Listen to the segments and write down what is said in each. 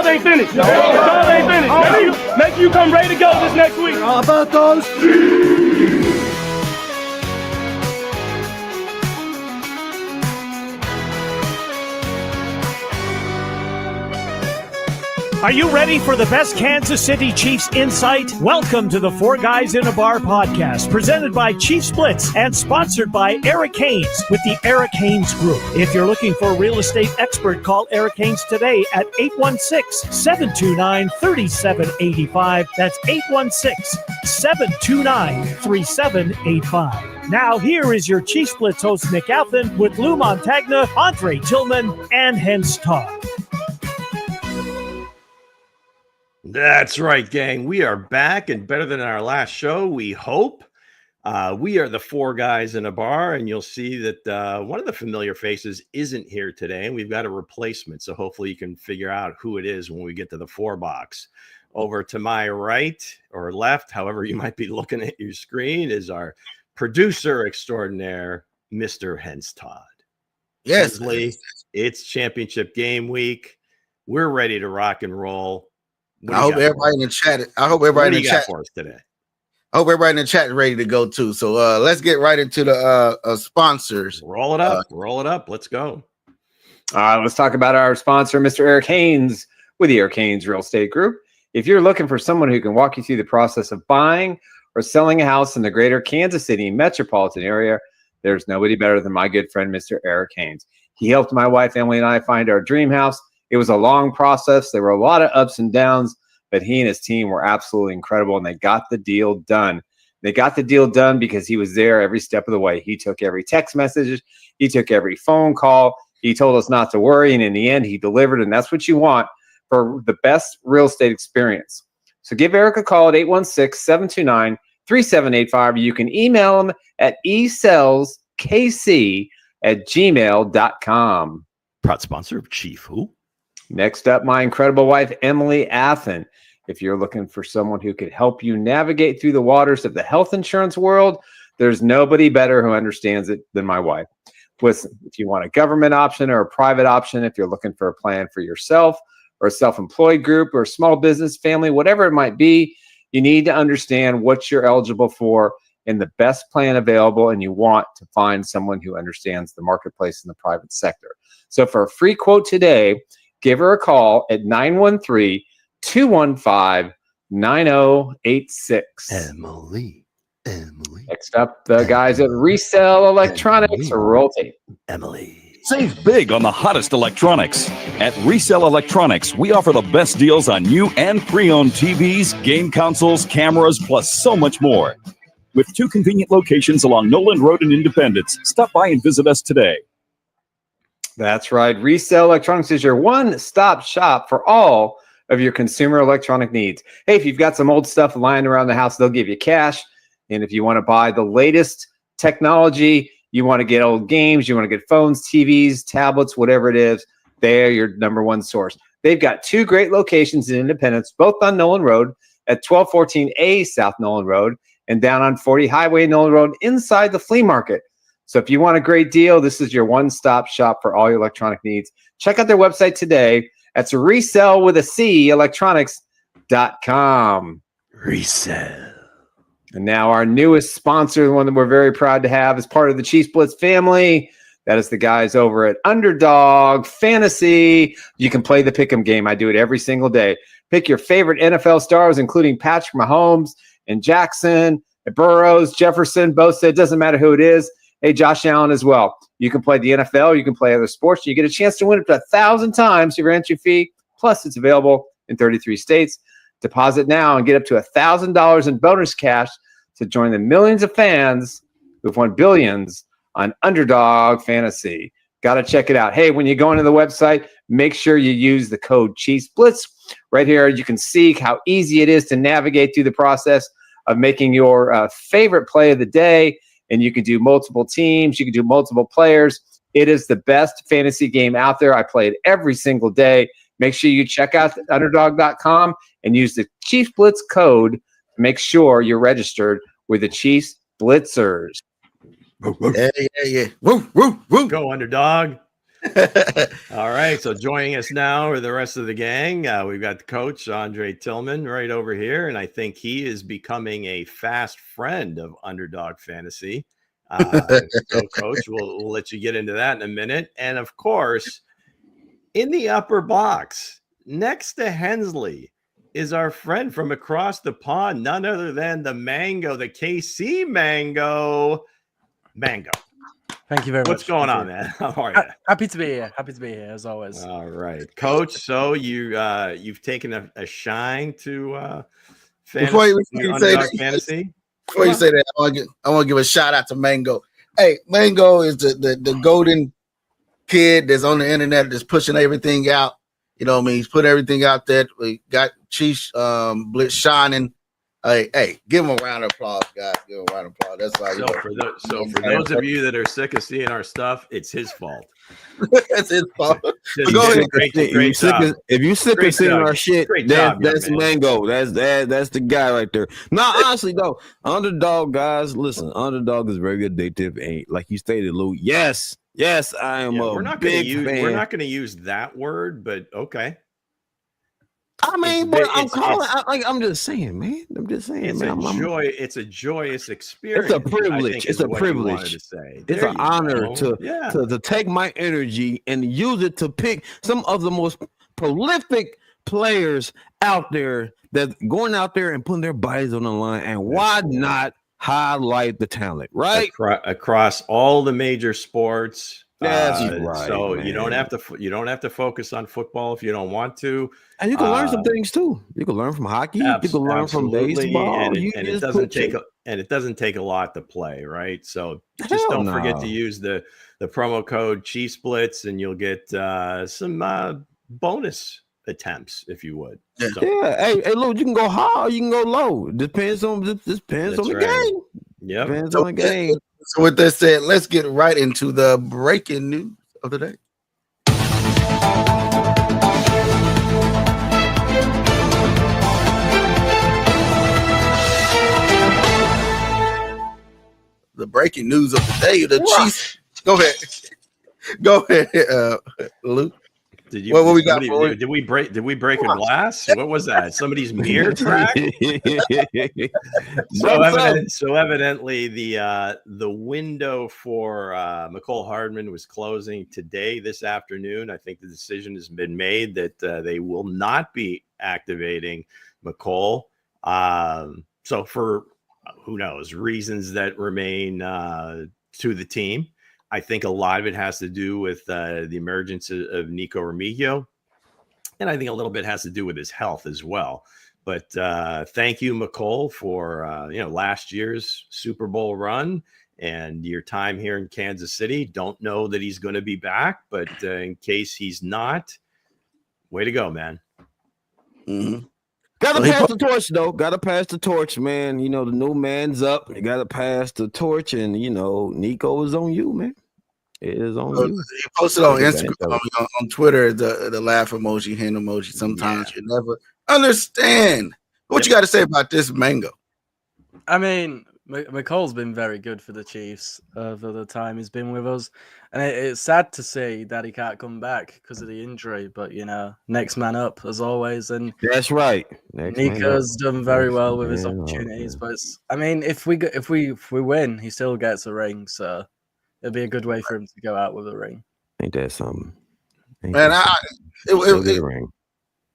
ain't finished. Y'all ain't finished. Make you come ready to go this next week. How about those? Are you ready for the best Kansas City Chiefs insight? Welcome to the Four Guys in a Bar podcast, presented by Chiefs Blitz and sponsored by Eric Haynes with the Eric Haynes Group. If you're looking for a real estate expert, call Eric Haynes today at 816-729-3785. That's 816-729-3785. Now, here is your Chiefs Blitz host, Nick Athan, with Lou Montagna, Andre Tillman, and Hense Todd. That's right, gang. We are back and better than our last show, we hope. We are the Four Guys in a Bar, and you'll see that one of the familiar faces isn't here today, and we've got a replacement, so hopefully you can figure out who it is when we get to the four box. Over to my right or left, however you might be looking at your screen, is our producer extraordinaire, Mr. Hense Todd. Yes. Hensley, it's championship game week. We're ready to rock and roll. I hope everybody in the chat. I hope everybody in the chat for us today. I hope everybody in the chat is ready to go too. So let's get right into the sponsors. Roll it up. Roll it up. Let's go. Let's talk about our sponsor, Mr. Eric Haynes with the Eric Haynes Real Estate Group. If you're looking for someone who can walk you through the process of buying or selling a house in the greater Kansas City metropolitan area, there's nobody better than my good friend, Mr. Eric Haynes. He helped my wife, Emily, and I find our dream house. It was a long process. There were a lot of ups and downs, but he and his team were absolutely incredible, and they got the deal done. They got the deal done because he was there every step of the way. He took every text message. He took every phone call. He told us not to worry, and in the end, he delivered, and that's what you want for the best real estate experience. So give Eric a call at 816-729-3785. You can email him at esellskc@gmail.com. Proud sponsor of Chief Who? Next up, my incredible wife, Emily Athan. If you're looking for someone who could help you navigate through the waters of the health insurance world, there's nobody better who understands it than my wife. If you want a government option or a private option, if you're looking for a plan for yourself or a self-employed group or a small business family, whatever it might be, you need to understand what you're eligible for and the best plan available, and you want to find someone who understands the marketplace in the private sector. So for a free quote today, give her a call at 913-215-9086. Emily. Next up, the guys at Resell Electronics. Roll tape. Emily. Save big on the hottest electronics. At Resell Electronics, we offer the best deals on new and pre-owned TVs, game consoles, cameras, plus so much more. With 2 convenient locations along Noland Road in Independence, stop by and visit us today. That's right. Resell Electronics is your one-stop shop for all of your consumer electronic needs. Hey, if you've got some old stuff lying around the house, they'll give you cash. And if you want to buy the latest technology, you want to get old games, you want to get phones, TVs, tablets, whatever it is, they're your number one source. They've got 2 great locations in Independence, both on Noland Road at 1214A South Noland Road and down on 40 Highway Noland Road inside the flea market. So if you want a great deal, this is your one-stop shop for all your electronic needs. Check out their website today. That's resellwithac electronics.com. Resell. And now our newest sponsor, the one that we're very proud to have as part of the Chiefs Blitz family. That is the guys over at Underdog Fantasy. You can play the pick'em game. I do it every single day. Pick your favorite NFL stars, including Patrick Mahomes and Jackson, and Burrows, Jefferson, Bosa. It doesn't matter who it is. Hey, Josh Allen as well. You can play the NFL. You can play other sports. You get a chance to win up to 1,000 times your entry fee. Plus, it's available in 33 states. Deposit now and get up to $1,000 in bonus cash to join the millions of fans who've won billions on Underdog Fantasy. Got to check it out. Hey, when you go into the website, make sure you use the code Chiefs Blitz. Right here, you can see how easy it is to navigate through the process of making your favorite play of the day. And you can do multiple teams. You can do multiple players. It is the best fantasy game out there. I play it every single day. Make sure you check out underdog.com and use the Chiefs Blitz code to make sure you're registered with the Chiefs Blitzers. Yeah. Woo, woo, woo. Go Underdog. All right, so joining us now are the rest of the gang. We've got the coach, Andre Tillman, right over here, and I think he is becoming a fast friend of Underdog Fantasy. So, Coach, we'll let you get into that in a minute. And, of course, in the upper box, next to Hensley, is our friend from across the pond, none other than the Mango, the KC Mango. Thank you very much. What's going on, man? How are you? Happy to be here. Happy to be here, as always. All right, Coach. So you've taken a shine to Before you say Underdog that, Fantasy. Before you say that, I want to give a shout out to Mango. Hey, Mango is the golden kid that's on the internet that's pushing everything out. You know what I mean? He's put everything out there. We got Chiefs Blitz shining. Hey, give him a round of applause, guys. Give him a round of applause. That's why. So for those of you that are sick of seeing our stuff, it's his fault. That's his fault. Go ahead. If you sick of seeing our shit, that's Mango. That's the guy right there. No, honestly though, Underdog guys, listen, Underdog is very addictive, and like you stated, Lou. Yes, I am We're not going to use that word, but okay. I mean, I'm just saying, man. It's a joyous experience. It's a privilege. It's a privilege. It's an honor to take my energy and use it to pick some of the most prolific players out there that going out there and putting their bodies on the line. And why not highlight the talent, right? Across all the major sports. That's right. So man. you don't have to focus on football if you don't want to. And you can learn some things too. You can learn from hockey. You can learn from baseball. And it doesn't take a lot to play, right? So just don't forget to use the promo code Chiefs Blitz, and you'll get some bonus attempps if you would. Yeah. So, Hey, Lou, you can go high or you can go low. Depends on the game. Yeah. Depends on the game. So with that said, let's get right into the breaking news of the day. The breaking news of the day, the Chiefs. Go ahead, Luke. What we got? Did we break a glass? What was that? Somebody's mirror track? So evidently the window for McCole Hardman was closing this afternoon. I think the decision has been made that they will not be activating McCole. So for who knows reasons that remain to the team. I think a lot of it has to do with the emergence of Nico Remigio, and I think a little bit has to do with his health as well. But thank you, McCole, for last year's Super Bowl run and your time here in Kansas City. Don't know that he's going to be back, but in case he's not, way to go, man. Mm-hmm. Gotta pass the torch, though. Gotta pass the torch, man. You know, the new man's up. You gotta pass the torch, and Nico is on you, man. It is on you. He posted on Instagram, on Twitter, the laugh emoji, hand emoji. Sometimes you never understand. What you got to say about this Mango? I mean, McColl's been very good for the Chiefs over the time he's been with us. And it's sad to see that he can't come back because of the injury. But, next man up, as always. And that's right. Nico's done very well with his opportunities. But, if we win, he still gets a ring. So it'll be a good way for him to go out with a ring. Ain't that something? Man, get a ring.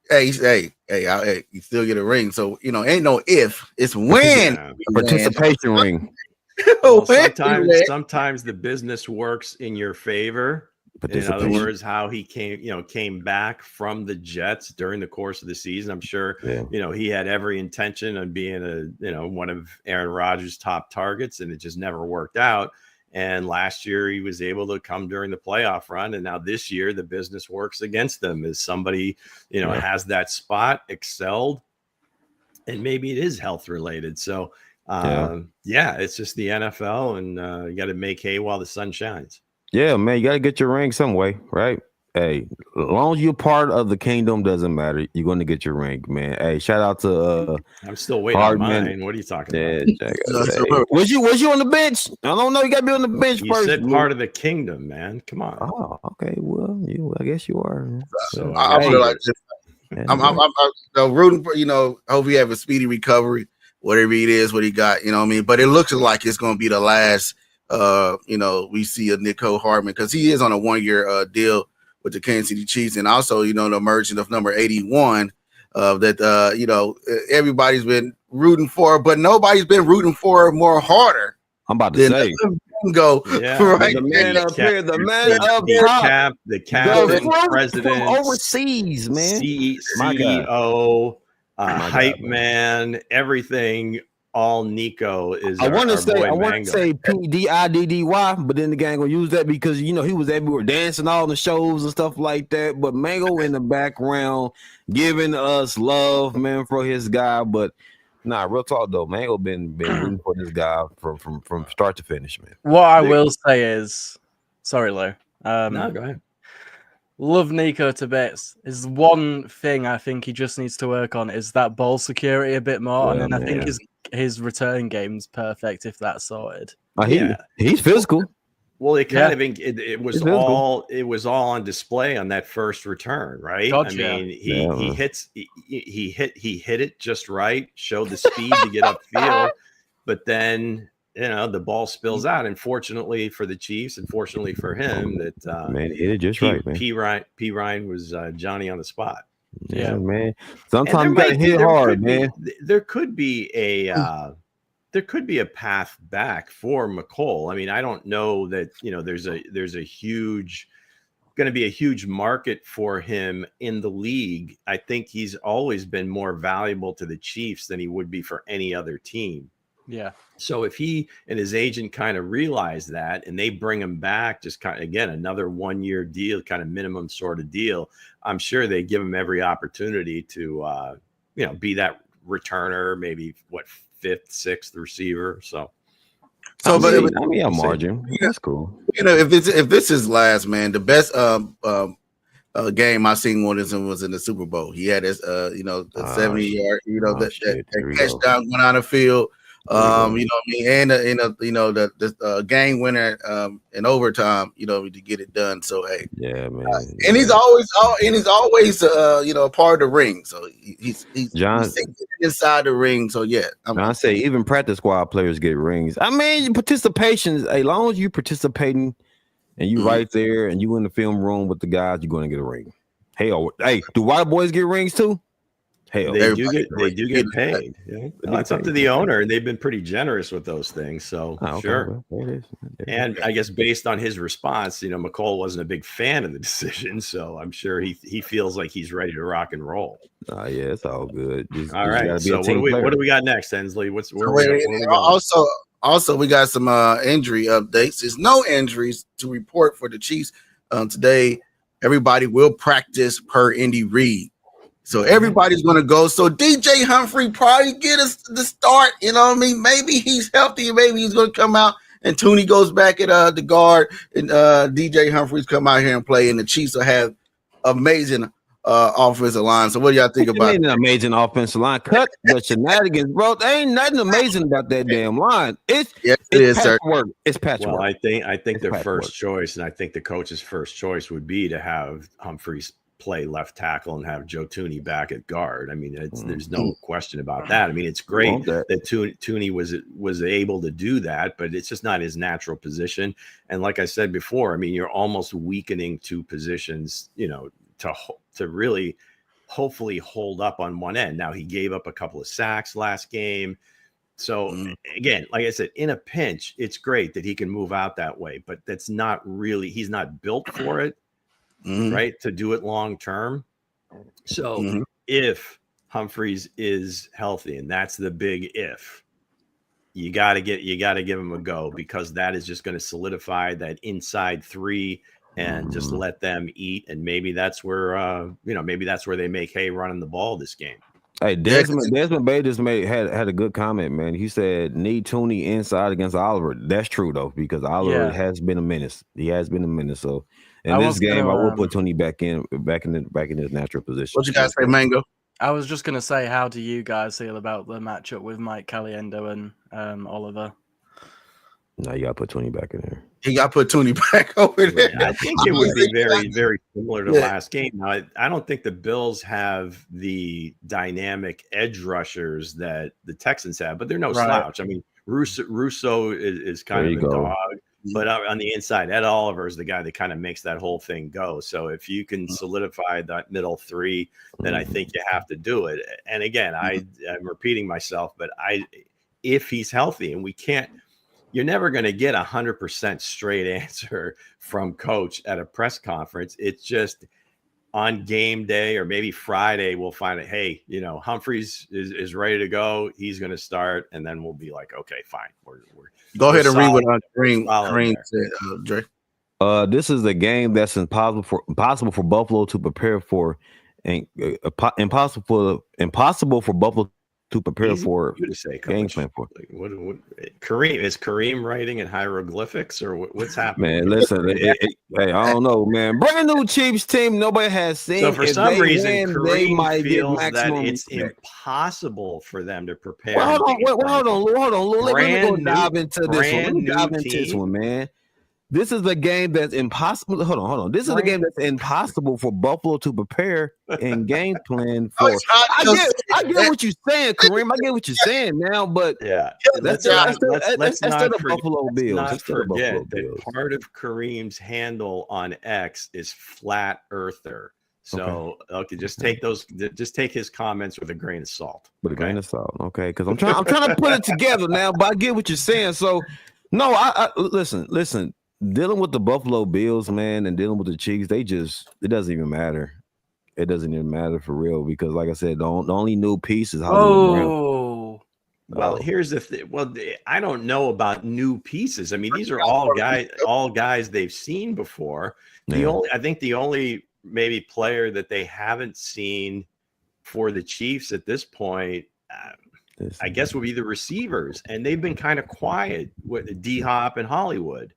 Hey, you still get a ring. So, ain't no if, it's when. A participation ring. Well, sometimes the business works in your favor. In other words, how he came back from the Jets during the course of the season. I'm sure, he had every intention of being one of Aaron Rodgers' top targets, and it just never worked out. And last year he was able to come during the playoff run. And now this year the business works against them as somebody, has that spot, excelled, and maybe it is health related. So it's just the NFL, and you got to make hay while the sun shines. Yeah, man, you got to get your ring some way, right? Hey, as long as you're part of the kingdom, doesn't matter. You're going to get your ring, man. Hey, shout out to I'm still waiting Hardman. on mine. What are you talking about? Was you on the bench? I don't know. You got to be on the bench you first. You said part of the kingdom, man. Come on. Oh, okay. Well, I guess you are. So I feel like I'm rooting for, hope he have a speedy recovery, whatever it is, what he got, you know what I mean? But it looks like it's going to be the last, we see a Nicole Hardman, because he is on a 1-year deal with the Kansas City Chiefs. And also, the emergence of number 81 that, everybody's been rooting for, but nobody's been rooting for more harder. I'm about to say. Go right. The man up here, the man up top, the captain, president, from overseas, man, CEO, hype man, everything. All Nico is. I want to say PDIDDY, but then the gang gonna use that because he was everywhere dancing all the shows and stuff like that. But Mango in the background giving us love, man, for his guy. But nah, real talk though, Mango been rooting for this guy from start to finish, man. What I will say is, sorry, Lou. No, go ahead. Love Nico to bits. Is one thing I think he just needs to work on is that ball security a bit more, and then I think his return game's perfect if that's sorted. He's physical. Well, it kind of it was all on display on that first return, right? Gotcha. I mean, he hit it just right, showed the speed to get upfield, but then the ball spills out. And fortunately for the Chiefs, and fortunately for him, that man, he hit it just right, man. P. Ryan was Johnny on the spot. Yeah, man. Sometimes you gotta hit hard, man. There could be a path back for McCole. I mean, I don't know that there's a huge going to be a huge market for him in the league. I think he's always been more valuable to the Chiefs than he would be for any other team. Yeah. So if he and his agent kind of realize that, and they bring him back, just kind of, again, another 1-year deal, kind of minimum sort of deal, I'm sure they give him every opportunity to, be that returner, maybe 5th, 6th receiver. But a margin. That's cool. If this is last, man, the best game I seen was in the Super Bowl. He had his the 70-yard, that touchdown went on the field. You know what I mean, and the game winner in overtime, to get it done. So hey, yeah, man, and he's always a part of the ring. So he's inside the ring. So yeah, I say even practice squad players get rings. I mean, participation. As long as you participating and you right there and you in the film room with the guys, you're going to get a ring. Hey, do white boys get rings too? Hell, they do get paid. Yeah. It's up to the owner, and they've been pretty generous with those things. So sure. And I guess based on his response, McCole wasn't a big fan of the decision, so I'm sure he feels like he's ready to rock and roll. Yeah, it's all good. All right. So what do we got next, Hensley? Also, we got some injury updates. There's no injuries to report for the Chiefs today. Everybody will practice per Andy Reid. So everybody's going to go. So DJ Humphrey probably get us the start. You know what I mean? Maybe he's healthy. Maybe he's going to come out and Tooney goes back at the guard and DJ Humphreys come out here and play. And the Chiefs will have amazing offensive line. So what do y'all think about an amazing offensive line? Cut the shenanigans, bro. There ain't nothing amazing about that damn line. It's patchwork. It's patchwork. Well, I think their first choice, and I think the coach's first choice would be to have Humphreys play left tackle and have Joe Tooney back at guard. I mean, there's no question about that. I mean, it's great that Tooney was able to do that, but it's just not his natural position. And like I said before, I mean, you're almost weakening two positions, to really hopefully hold up on one end. Now he gave up a couple of sacks last game. So again, like I said, in a pinch, it's great that he can move out that way, but that's not really, he's not built for it. Right, to do it long term. So if Humphreys is healthy, and that's the big if, you got to give him a go, because that is just going to solidify that inside three and just let them eat. And maybe that's where they make hay running the ball this game. Hey, Desmond Bay just had a good comment, man. He said need Tooney inside against Oliver. That's true though, because Oliver has been a menace. He has been a menace. So in this game, I will put Tooney back in his natural position. What you guys say, Mango? I was just gonna say, how do you guys feel about the matchup with Mike Caliendo and Oliver? No, you gotta put Tooney back in there. You got to put Tooney back over there. I think it would be very, very similar to last game. Now, I don't think the Bills have the dynamic edge rushers that the Texans have, but they're no slouch. I mean, Russo is kind of a dog, but on the inside, Ed Oliver is the guy that kind of makes that whole thing go. So if you can solidify that middle three, then I think you have to do it. And again, I'm repeating myself, but if he's healthy, and we can't. You're never going to get 100% straight answer from coach at a press conference. It's just on game day or maybe Friday, we'll find it. Hey, Humphreys is ready to go. He's going to start. And then we'll be like, okay, fine. We're Go ahead and read what Kareem said, Dre. This is a game that's impossible for Buffalo to prepare for, and impossible for Buffalo to prepare for you to say, game plan for. What Kareem is Kareem writing in hieroglyphics or what's happening? Man, listen, hey, I don't know, man. Brand new Chiefs team, nobody has seen. So for some reason, Kareem feels that it's impossible for them to prepare. Well, hold on. Let me dive into this one, man. This is a game that's impossible. Hold on. This is a game that's impossible for Buffalo to prepare and game plan for. I get what you're saying, Kareem. I get what you're saying now, but let's not forget that part of Kareem's handle on X is flat earther. So just take his comments with a grain of salt. With a grain of salt, okay? Because I'm trying to put it together now, but I get what you're saying. So no, I listen. Dealing with the Buffalo Bills, man, and dealing with the Chiefs, it doesn't even matter. It doesn't even matter for real because, like I said, the only new piece is how. Well, here's the thing. Well, I don't know about new pieces. I mean, these are all guys they've seen before. I think the only maybe player that they haven't seen for the Chiefs at this point, I guess, would be the receivers, and they've been kind of quiet with D-Hop and Hollywood.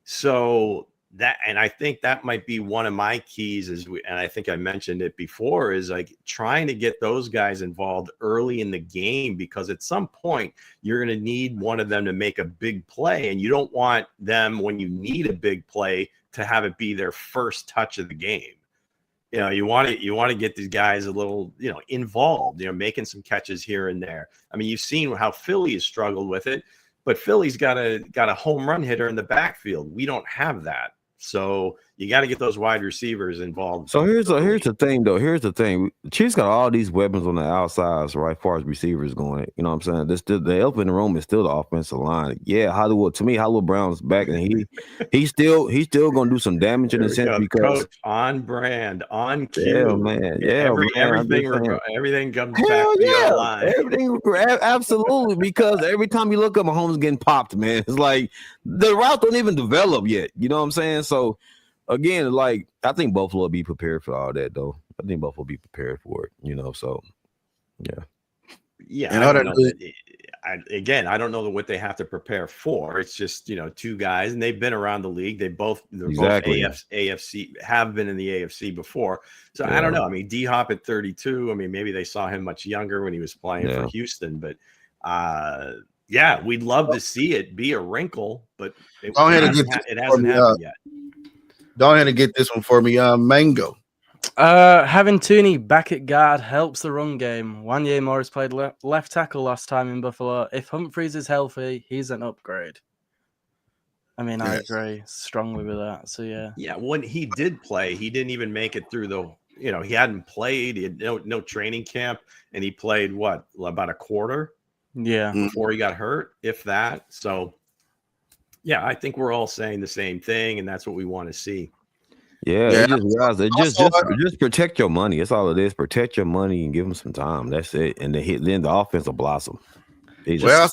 So and I think that might be one of my keys and I think I mentioned it before, is like trying to get those guys involved early in the game, because at some point you're going to need one of them to make a big play, and you don't want them, when you need a big play, to have it be their first touch of the game. You want to get these guys a little, involved, making some catches here and there. I mean, you've seen how Philly has struggled with it. But Philly's got a home run hitter in the backfield. We don't have that. So you got to get those wide receivers involved. So here's the thing, though. Here's the thing. Chiefs got all these weapons on the outsides, right, as far as receivers going. You know what I'm saying? The elephant in the room is still the offensive line. Yeah, Hollywood Brown's back, and he's still going to do some damage in a sense because coach, on brand, on cue. Yeah, man. Yeah, everything comes back to the line. Everything, absolutely. Because every time you look up, Mahomes getting popped, man. It's like the route don't even develop yet. You know what I'm saying? So. Again, like, I think Buffalo will be prepared for all that, though. I think Buffalo will be prepared for it, so, yeah. Yeah, I don't know what they have to prepare for. It's just, two guys, and they've been around the league. They're both AFC, have been in the AFC before. So I don't know. I mean, D-Hop at 32, I mean, maybe they saw him much younger when he was playing for Houston, but we'd love to see it be a wrinkle, but it hasn't happened yet. Go ahead and get this one for me, Mango. Having Tooney back at guard helps the run game. Wanya Morris played left tackle last time in Buffalo. If Humphreys is healthy, he's an upgrade. I mean, I agree strongly with that. So, yeah. Yeah, when he did play, he didn't even make it through he hadn't played. He had no training camp, and he played, about a quarter? Yeah. Before he got hurt, if that. So, yeah, I think we're all saying the same thing, and that's what we want to see. Yeah. Just protect your money. That's all it is. Protect your money and give them some time. That's it. And then the offense will blossom. What you about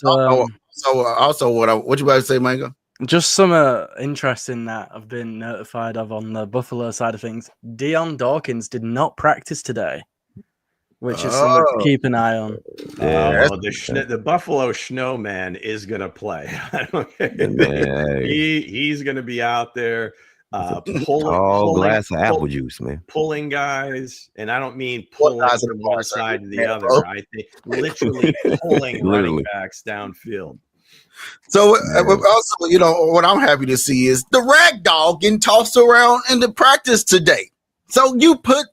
to say, Mango? Just some interesting that I've been notified of on the Buffalo side of things. Deion Dawkins did not practice today. which is something to keep an eye on. The Buffalo Snowman is going to play. He's going to be out there pulling glass of apple juice, man. Pulling guys, and I don't mean pulling from one side to the other. I think literally pulling running backs downfield. So also, you know, what I'm happy to see is the rag doll getting tossed around in the practice today. So you put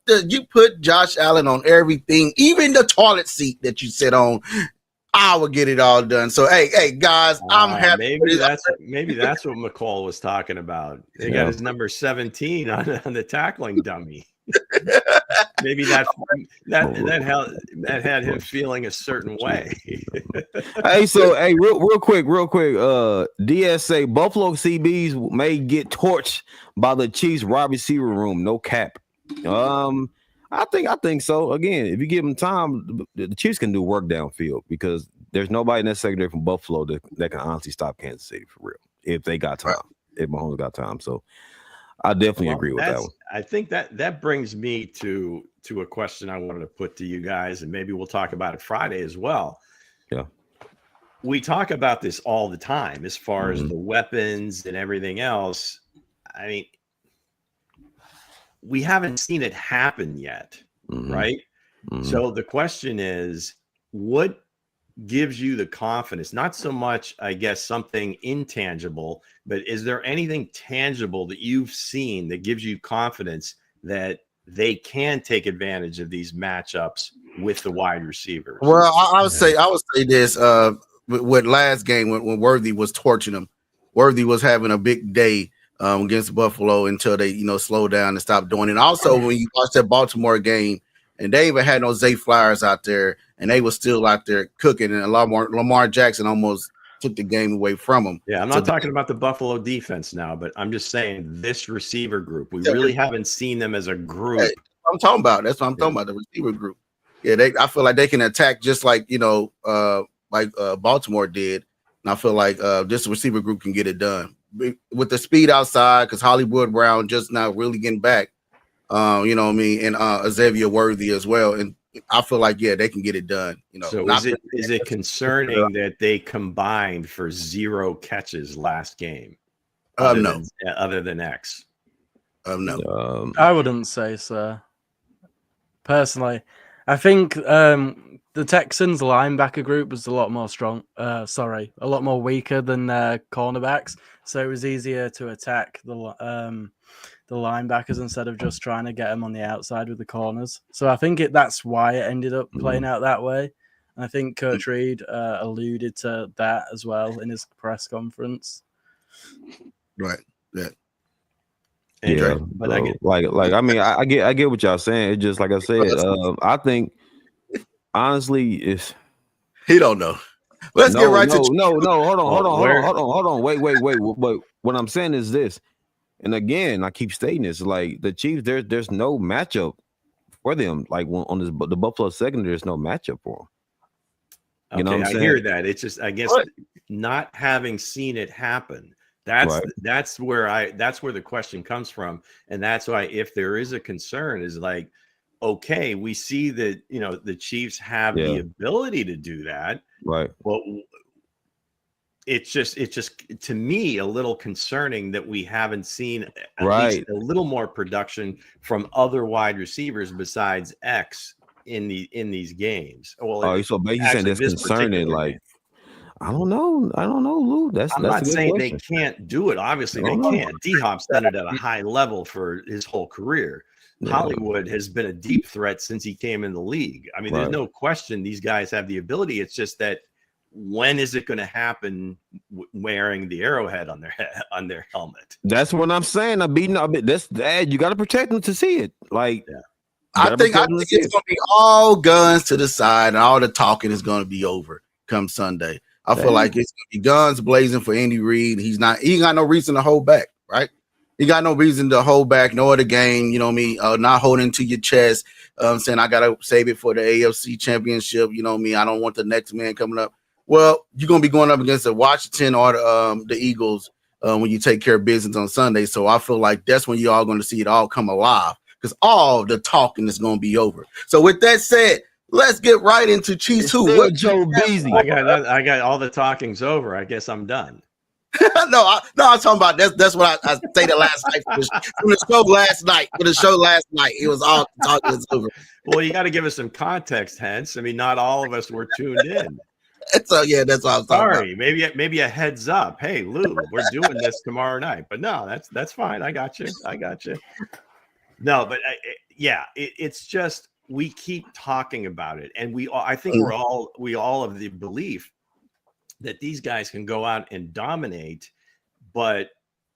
Josh Allen on everything, even the toilet seat that you sit on. I will get it all done. So hey guys, I'm happy. Maybe that's what McCall was talking about. They got his number 17 on the tackling dummy. Maybe that had him feeling a certain way. Real quick. DSA Buffalo CBs may get torched by the Chiefs wide receiver room. No cap. I think so. Again, if you give them time, the Chiefs can do work downfield because there's nobody in that secondary from Buffalo that can honestly stop Kansas City for real if they got time. If Mahomes got time, so I definitely agree with that one. I think that brings me to a question I wanted to put to you guys, and maybe we'll talk about it Friday as well. Yeah, we talk about this all the time as far as the weapons and everything else. I mean, we haven't seen it happen yet, right? So the question is, what gives you the confidence? Not so much, I guess, something intangible, but is there anything tangible that you've seen that gives you confidence that they can take advantage of these matchups with the wide receivers? Well, I would say this with last game when Worthy was torching them. Worthy was having a big day against Buffalo until they, slow down and stop doing it. And also, when you watch that Baltimore game, and they even had no Zay Flowers out there, and they were still out there cooking, and Lamar Jackson almost took the game away from them. Yeah, I'm not talking about the Buffalo defense now, but I'm just saying this receiver group. We really haven't seen them as a group. Hey, I'm talking about. That's what I'm talking about, the receiver group. Yeah, I feel like they can attack just like, Baltimore did. And I feel like this receiver group can get it done. With the speed outside, because Hollywood Brown just now really getting back, and Xavier Worthy as well. And I feel like, they can get it done. So is it concerning that they combined for 0 catches last game? No. Other than X? No. I wouldn't say so. Personally, I think the Texans linebacker group was a lot more weaker than their cornerbacks, so it was easier to attack the linebackers instead of just trying to get them on the outside with the corners. So I think that's why it ended up playing out that way. And I think Coach Reed alluded to that as well in his press conference. Right. Yeah. Yeah, but I get what y'all saying. It's just like I said. I think honestly, he don't know. Let's get right to hold on. Wait. But what I'm saying is this, and again, I keep stating this: like the Chiefs, there's no matchup for them. Like on the Buffalo secondary, there's no matchup for them. You know what I'm saying? I hear that. It's just, I guess, not having seen it happen. That's where the question comes from, and that's why if there is a concern, is like, okay, we see that the Chiefs have the ability to do that, right? Well, it's just to me a little concerning that we haven't seen at least a little more production from other wide receivers besides X in these games. Well, so basically saying that's concerning, like. I don't know, Lou. I'm not saying they can't do it. Obviously, they can't. D-Hop's done it at a high level for his whole career. Yeah. Hollywood has been a deep threat since he came in the league. I mean, there's no question these guys have the ability. It's just that when is it going to happen wearing the arrowhead on their helmet? That's what I'm saying. That's that. You got to protect them to see it. Like, I think it's going to be all guns to the side, and all the talking is going to be over come Sunday. I feel like it's gonna be guns blazing for Andy Reid. He got no reason to hold back, right? He got no reason to hold back, no other game, not holding to your chest, saying I gotta save it for the AFC championship, I don't want the next man coming up. Well, you're gonna be going up against the Washington or the Eagles when you take care of business on Sunday. So I feel like that's when you're all gonna see it all come alive, because all the talking is gonna be over. So with that said, let's get right into Chiefs. Who? What? Joe Beasley. I got all the talking's over. I guess I'm done. No, I'm talking about that's what I stated last night from the show last night. For the show last night, it was all talking is over. Well, you got to give us some context, Hense. I mean, not all of us were tuned in. So yeah, that's what I'm talking Sorry, maybe a heads up. Hey, Lou, we're doing this tomorrow night. But no, that's fine. I got you. No, but it's just we keep talking about it, and I think we all have the belief that these guys can go out and dominate, but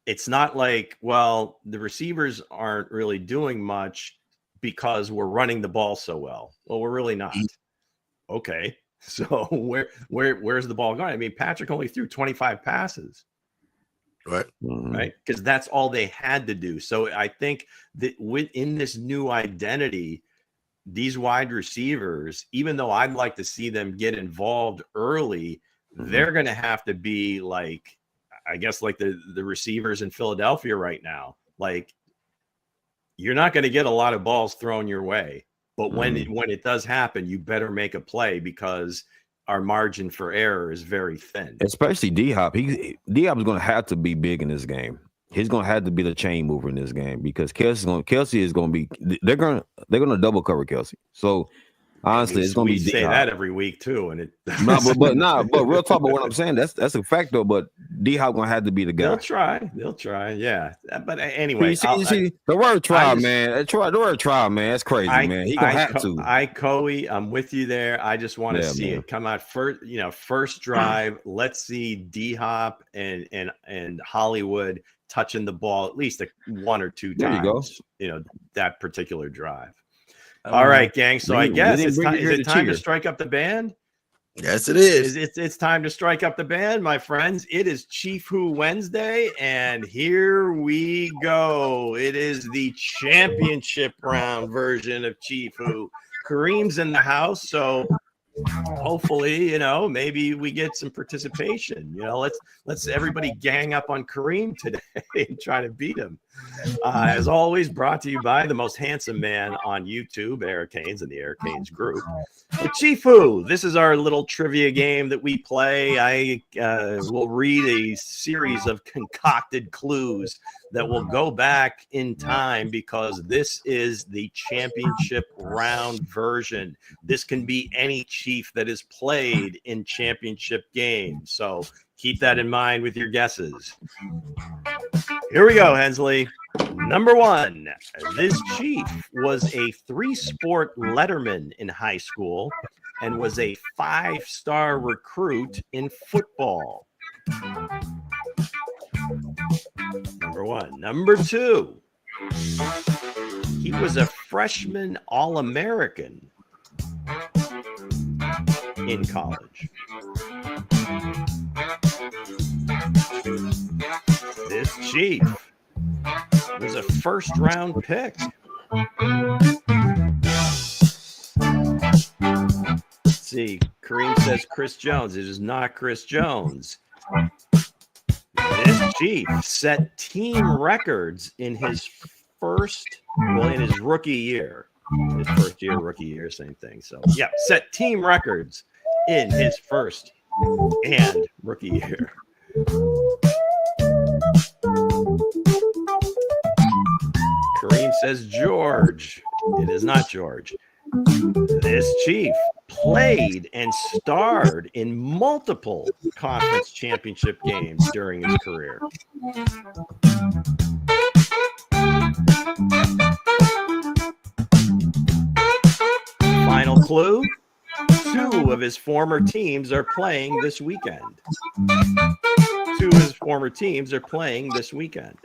it's not like, well, the receivers aren't really doing much because we're running the ball so well. Well, we're really not. Okay. So where's the ball going? I mean, Patrick only threw 25 passes. Right. Right. Because that's all they had to do. So I think that within this new identity, these wide receivers, even though I'd like to see them get involved early, they're going to have to be like, I guess, like the receivers in Philadelphia right now. Like, you're not going to get a lot of balls thrown your way, but when it does happen, you better make a play because our margin for error is very thin. Especially D-Hop. D-Hop is going to have to be big in this game. He's going to have to be the chain mover in this game because Kelsey is going to be. They're going to double cover Kelsey. So. Honestly, it's gonna be. We say that every week too, and it. but real talk. But what I'm saying, that's a fact though. But D-Hop gonna have to be the guy. They'll try. Yeah, but anyway, you see, the word try, man. The word try, man. That's crazy, man. He gonna have to. I'm with you there. I just want to see it come out first. First drive. Let's see D-Hop and Hollywood touching the ball at least one or two times. There you go. That particular drive. All right, gang. So I guess is it time to strike up the band? Yes, it is. It's time to strike up the band, my friends. It is Chief Who Wednesday, and here we go. It is the championship round version of Chief Who. Kareem's in the house, so hopefully, maybe we get some participation. Let's everybody gang up on Kareem today and try to beat him. As always, brought to you by the most handsome man on YouTube, Eric Haynes, and the Eric Haynes group. But Chief Who, this is our little trivia game that we play. I will read a series of concocted clues that will go back in time because this is the championship round version. This can be any Chief that is played in championship games. So keep that in mind with your guesses. Here we go, Hensley. Number one, this Chief was a 3-sport letterman in high school and was a 5-star recruit in football. Number one. Number two, he was a freshman All-American in college. This Chief was a first-round pick. Let's see. Kareem says Chris Jones. It is not Chris Jones. This Chief set team records in his rookie year. His first year, rookie year, same thing. So, yeah, set team records in his first and rookie year. Kareem says George. It is not George. This Chief played and starred in multiple conference championship games during his career. Final clue. 2 of his former teams are playing this weekend. 2 of his former teams are playing this weekend.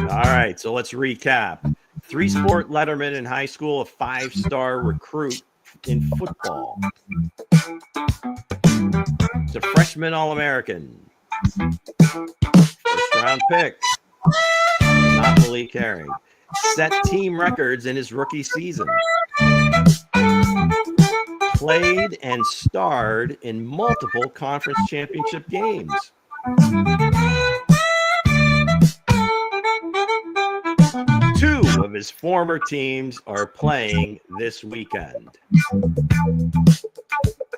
All right, so let's recap. 3-sport letterman in high school, a 5-star recruit in football. It's a freshman All-American. First-round pick. Not Malik Herring. Set team records in his rookie season. Played and starred in multiple conference championship games. 2 of his former teams are playing this weekend?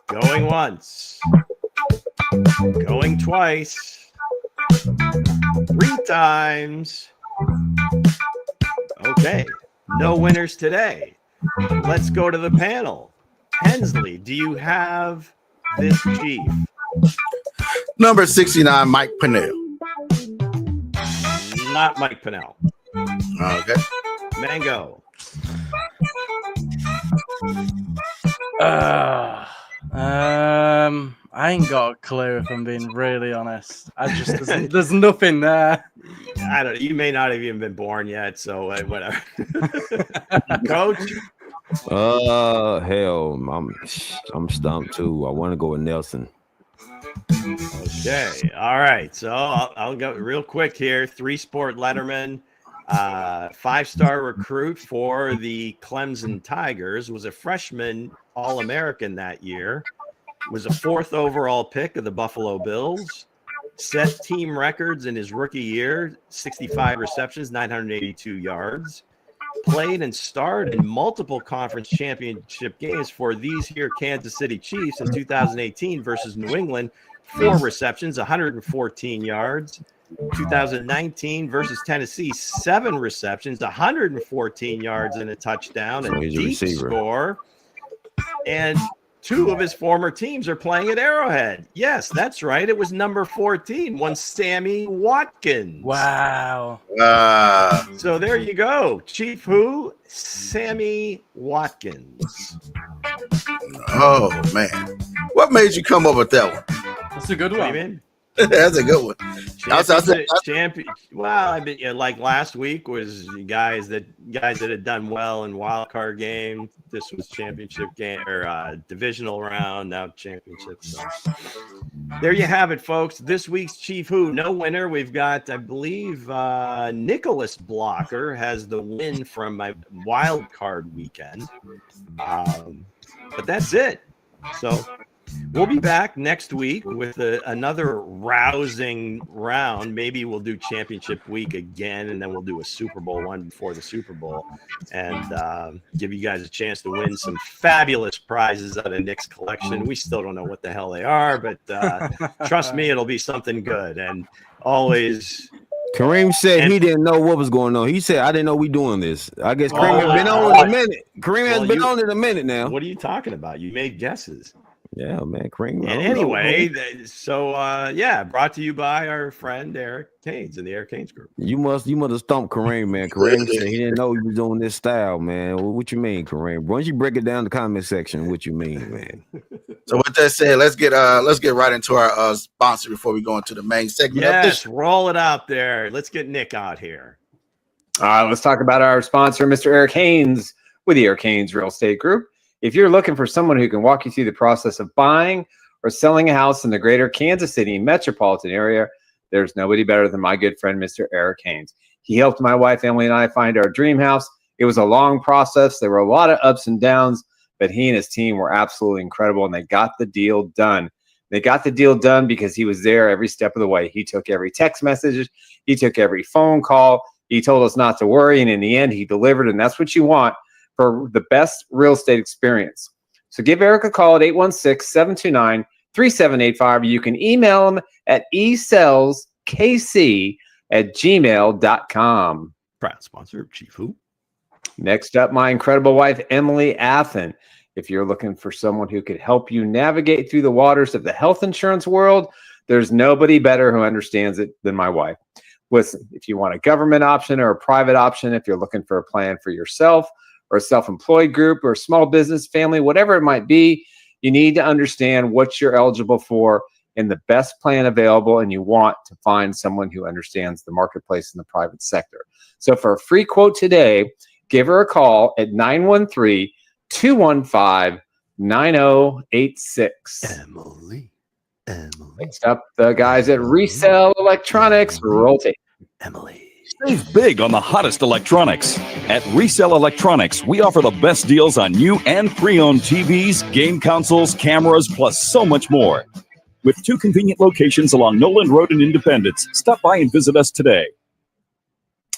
Going once. Going twice. 3 times. Okay. No winners today. Let's go to the panel. Hensley, do you have this Chief? Number 69, Mike Pennell. Not Mike Pennell. Okay. Mango. I ain't got a clue if I'm being really honest. There's nothing there. I don't know. You may not have even been born yet, so whatever. Coach? Hell, I'm stumped too. I want to go with Nelson. Okay. All right. So I'll go real quick here. 3-sport letterman, 5-star recruit for the Clemson Tigers, was a freshman All-American that year, was a 4th overall pick of the Buffalo Bills, set team records in his rookie year, 65 receptions, 982 yards, played and starred in multiple conference championship games for these here Kansas City Chiefs in 2018 versus New England, 4 receptions, 114 yards. 2019 versus Tennessee, 7 receptions, 114 yards and a touchdown, a deep score. And 2 of his former teams are playing at Arrowhead. Yes, that's right. It was number 14, one Sammy Watkins. Wow. So there you go. Chief who? Sammy Watkins. Oh, man. What made you come up with that one? That's a good one. That's a good one. Well, I mean, like last week was guys that had done well in wild card game. This was championship game or divisional round. Now championship. So there you have it, folks. This week's Chief Who, no winner. We've got, I believe, Nicholas Blocker has the win from my wild card weekend. But that's it. So. We'll be back next week with another rousing round. Maybe we'll do championship week again, and then we'll do a Super Bowl one before the Super Bowl and give you guys a chance to win some fabulous prizes out of Nick's collection. We still don't know what the hell they are, but trust me, it'll be something good. And always... Kareem said he didn't know what was going on. He said, I didn't know we doing this. I guess Kareem has been on in a minute. Kareem has been on in a minute now. What are you talking about? You made guesses. Yeah, man. Kareem. And anyway, so brought to you by our friend Eric Canes in the Eric Canes group. You must have stumped Kareem, man. Kareem said he didn't know he was doing this style, man. What you mean, Kareem? Why don't you break it down in the comment section? What you mean, man? So with that said, let's get right into our sponsor before we go into the main segment. Yes, roll it out there. Let's get Nick out here. All right, let's talk about our sponsor, Mr. Eric Haynes with the Eric Haynes Real Estate Group. If you're looking for someone who can walk you through the process of buying or selling a house in the greater Kansas City metropolitan area, there's nobody better than my good friend, Mr. Eric Haynes. He helped my wife, Emily, and I find our dream house. It was a long process. There were a lot of ups and downs, but he and his team were absolutely incredible, and they got the deal done. They got the deal done because he was there every step of the way. He took every text message. He took every phone call. He told us not to worry, and in the end, he delivered, and that's what you want for the best real estate experience. So give Eric a call at 816-729-3785. You can email him at esellskc@gmail.com. Proud sponsor of Chief Who. Next up, my incredible wife, Emily Athan. If you're looking for someone who could help you navigate through the waters of the health insurance world, there's nobody better who understands it than my wife. Listen, if you want a government option or a private option, if you're looking for a plan for yourself, or a self-employed group or a small business family, whatever it might be, you need to understand what you're eligible for in the best plan available, and you want to find someone who understands the marketplace in the private sector. So for a free quote today, give her a call at 913-215-9086. Emily. Next up, the guys at Resell Electronics. Roll tape. Emily. Save big on the hottest electronics. At Resell Electronics, we offer the best deals on new and pre-owned TVs, game consoles, cameras, plus so much more. With 2 convenient locations along Noland Road in Independence, stop by and visit us today.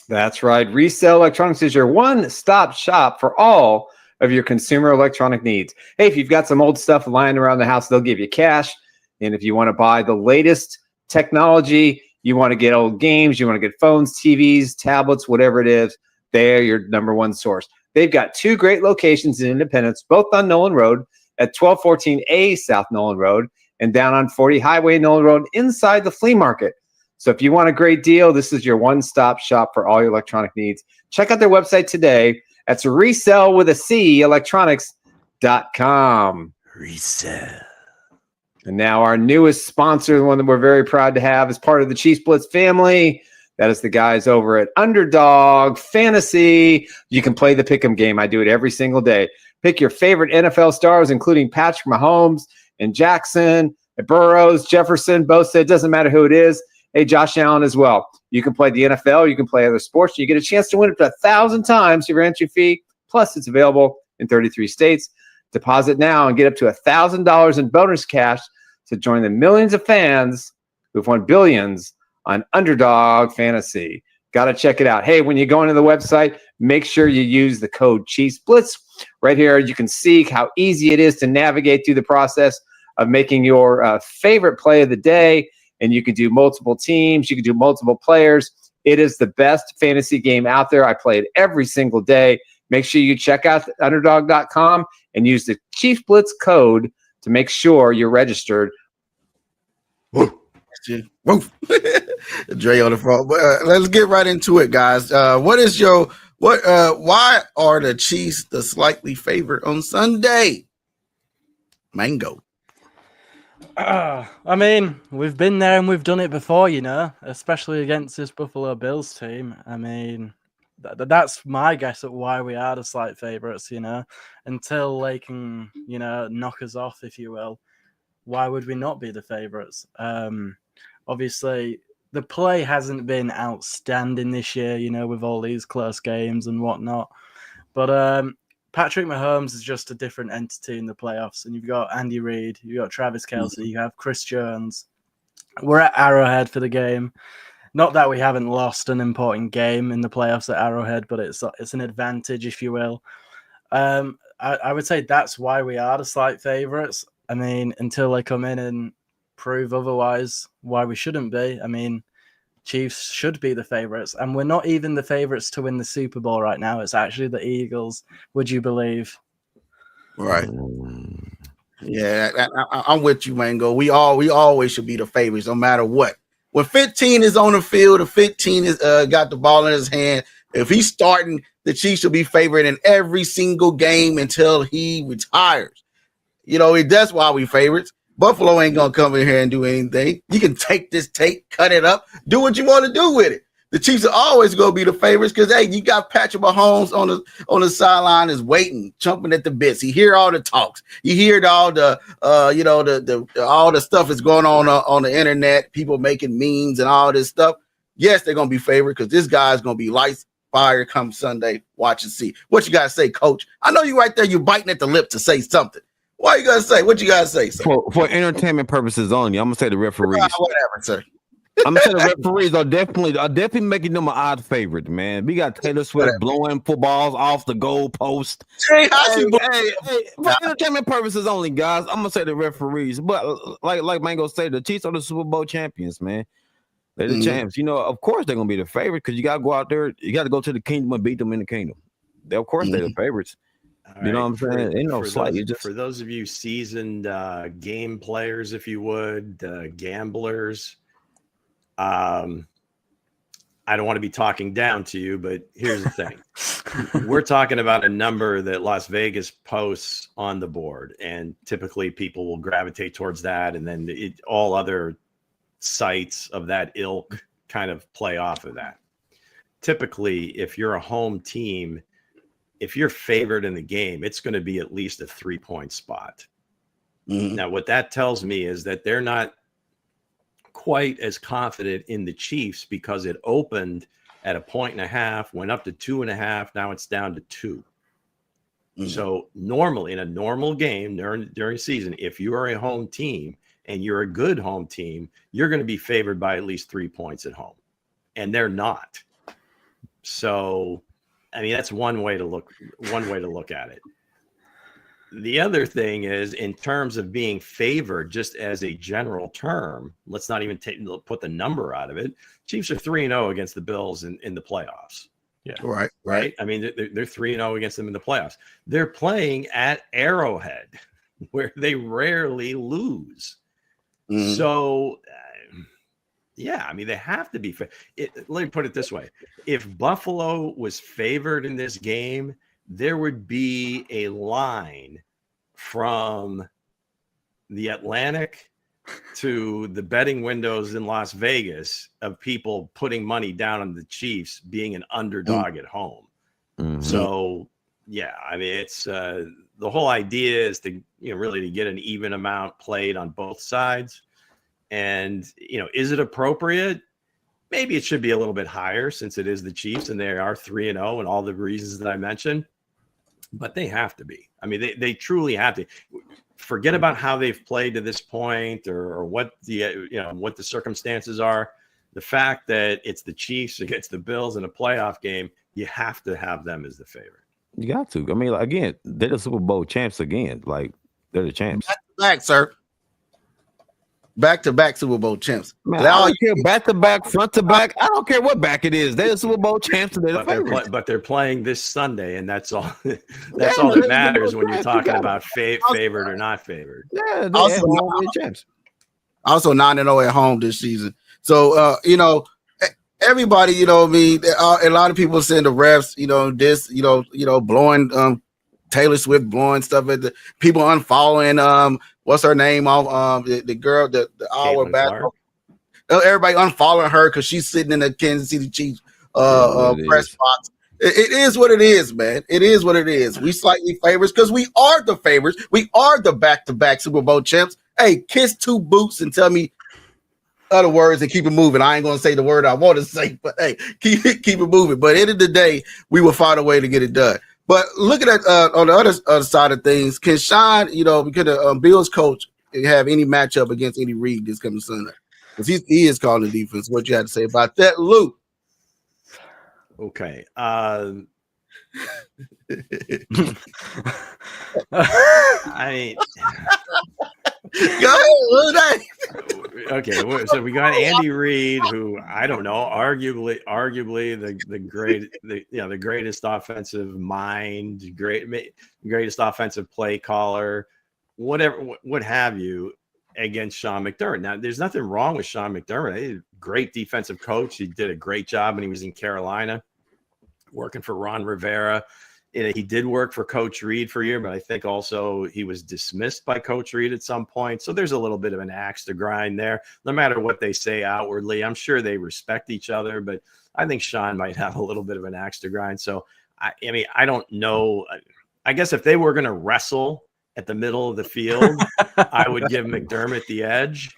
That's right. Resale Electronics is your one-stop shop for all of your consumer electronic needs. Hey, if you've got some old stuff lying around the house, they'll give you cash. And if you want to buy the latest technology, you want to get old games, you want to get phones, TVs, tablets, whatever it is, they're your number one source. They've got 2 great locations in Independence, both on Nolan Road at 1214A South Nolan Road and down on 40 Highway Nolan Road inside the flea market. So if you want a great deal, this is your one-stop shop for all your electronic needs. Check out their website today. That's resell with a C, electronics.com. Resell. And now our newest sponsor, the one that we're very proud to have as part of the Chiefs Blitz family. That is the guys over at Underdog Fantasy. You can play the pick'em game. I do it every single day. Pick your favorite NFL stars, including Patrick Mahomes and Jackson, and Burrows, Jefferson, Bosa. It doesn't matter who it is. Hey, Josh Allen as well. You can play the NFL. You can play other sports. You get a chance to win up to 1,000 times your entry fee. Plus, it's available in 33 states. Deposit now and get up to $1,000 in bonus cash to join the millions of fans who've won billions on Underdog Fantasy. Got to check it out. Hey, when you go into the website, make sure you use the code Chiefs Blitz. Right here, you can see how easy it is to navigate through the process of making your favorite play of the day. And you can do multiple teams. You can do multiple players. It is the best fantasy game out there. I play it every single day. Make sure you check out underdog.com and use the Chiefs Blitz code to make sure you're registered. Dre on the phone. Let's get right into it, guys. Why are the Chiefs the slightly favorite on Sunday? Mango. I mean, we've been there and we've done it before, especially against this Buffalo Bills team. I mean, that's my guess at why we are the slight favorites, until they can, knock us off, if you will. Why would we not be the favorites? Obviously, the play hasn't been outstanding this year, with all these close games and whatnot. But Patrick Mahomes is just a different entity in the playoffs. And you've got Andy Reid, you've got Travis Kelce, you have Chris Jones. We're at Arrowhead for the game. Not that we haven't lost an important game in the playoffs at Arrowhead, but it's an advantage, if you will. I would say that's why we are the slight favorites. I mean, until they come in and prove otherwise, why we shouldn't be. I mean, Chiefs should be the favorites, and we're not even the favorites to win the Super Bowl right now. It's actually the Eagles. Would you believe? Right. Yeah, I'm with you, Mango. We always should be the favorites, no matter what. When 15 is on the field, if 15 is got the ball in his hand, if he's starting, the Chiefs will be favored in every single game until he retires. That's why we favorites. Buffalo ain't gonna come in here and do anything. You can take this tape, cut it up, do what you want to do with it. The Chiefs are always gonna be the favorites because you got Patrick Mahomes on the sideline is waiting, chomping at the bits. You hear all the talks. You hear all the all the stuff that's going on the internet. People making memes and all this stuff. Yes, they're gonna be favored because this guy's gonna be lights fire come Sunday. Watch and see what you gotta say, Coach. I know you right there. You're biting at the lip to say something. Why you gotta say? What you gotta say, sir? For entertainment purposes only, I'm gonna say the referees. Whatever, sir. I'm gonna say the referees are definitely making them an odd favorite, man. We got Taylor Swift blowing footballs off the goal post. Hey, for entertainment purposes only, guys. I'm gonna say the referees, but like Mango said, the Chiefs are the Super Bowl champions, man. They're the champs. Of course they're gonna be the favorite because you gotta go out there. You got to go to the kingdom and beat them in the kingdom. Of course they're the favorites. You know what I'm saying? For those of you seasoned game players, if you would, gamblers, I don't want to be talking down to you, but here's the thing. We're talking about a number that Las Vegas posts on the board, and typically people will gravitate towards that, and then all other sites of that ilk kind of play off of that. Typically, if you're a home team, if you're favored in the game, it's going to be at least a 3-point spot. Now, what that tells me is that they're not quite as confident in the Chiefs because it opened at 1.5, went up to 2.5. Now it's down to 2. So normally in a normal game during season, if you are a home team and you're a good home team, you're going to be favored by at least 3 points at home, and they're not. So, I mean, that's one way to look at it. The other thing is, in terms of being favored, just as a general term, let's not even put the number out of it. Chiefs are 3-0 against the Bills in the playoffs. Yeah. Right. I mean, they're 3-0 against them in the playoffs. They're playing at Arrowhead, where they rarely lose. Mhm. So, yeah, I mean, they have to be. Let me put it this way. If Buffalo was favored in this game, there would be a line from the Atlantic to the betting windows in Las Vegas of people putting money down on the Chiefs being an underdog at home. Mhm. So, yeah, I mean, it's the whole idea is to, really to get an even amount played on both sides. And, is it appropriate? Maybe it should be a little bit higher since it is the Chiefs and they are 3-0 and all the reasons that I mentioned. But they have to be. I mean, they truly have to. Forget about how they've played to this point or what the circumstances are. The fact that it's the Chiefs against the Bills in a playoff game, you have to have them as the favorite. You got to. I mean, again, they're the Super Bowl champs again. Like, they're the champs. Back, sir. Back-to-back Super Bowl champs. Man, I don't care back-to-back, front-to-back. I don't care what back it is. They're the Super Bowl champs and they're the favorites. But they're playing this Sunday, and that's all. That's all that matters when you're talking about favored or not favored. Yeah, they're champs. Also 9-0 at home this season. So, everybody, a lot of people saying the refs, blowing Taylor Swift blowing stuff at the people unfollowing what's her name off the girl the hour back. Everybody unfollowing her because she's sitting in the Kansas City Chiefs press box. It is what it is, man. It is what it is. We slightly favorites because we are the favorites. We are the back-to-back Super Bowl champs. Hey, kiss two boots and tell me other words and keep it moving. I ain't gonna say the word I want to say, but hey, keep it moving. But at the end of the day, we will find a way to get it done. But looking at on the other side of things, can Sean, could Bill's coach have any matchup against Andy Reid this coming Sunday? Because he is calling the defense. What you had to say about that, Lou? Okay. Go ahead, Lou. Okay, so we got Andy Reid, who I don't know, arguably the greatest offensive mind, greatest offensive play caller, whatever, what have you, against Sean McDermott. Now, there's nothing wrong with Sean McDermott. He's a great defensive coach. He did a great job when he was in Carolina, working for Ron Rivera. He did work for Coach Reid for a year, but I think also he was dismissed by Coach Reid at some point. So there's a little bit of an axe to grind there. No matter what they say outwardly, I'm sure they respect each other, but I think Sean might have a little bit of an axe to grind. So, I mean, I don't know. I guess if they were going to wrestle at the middle of the field, I would give McDermott the edge.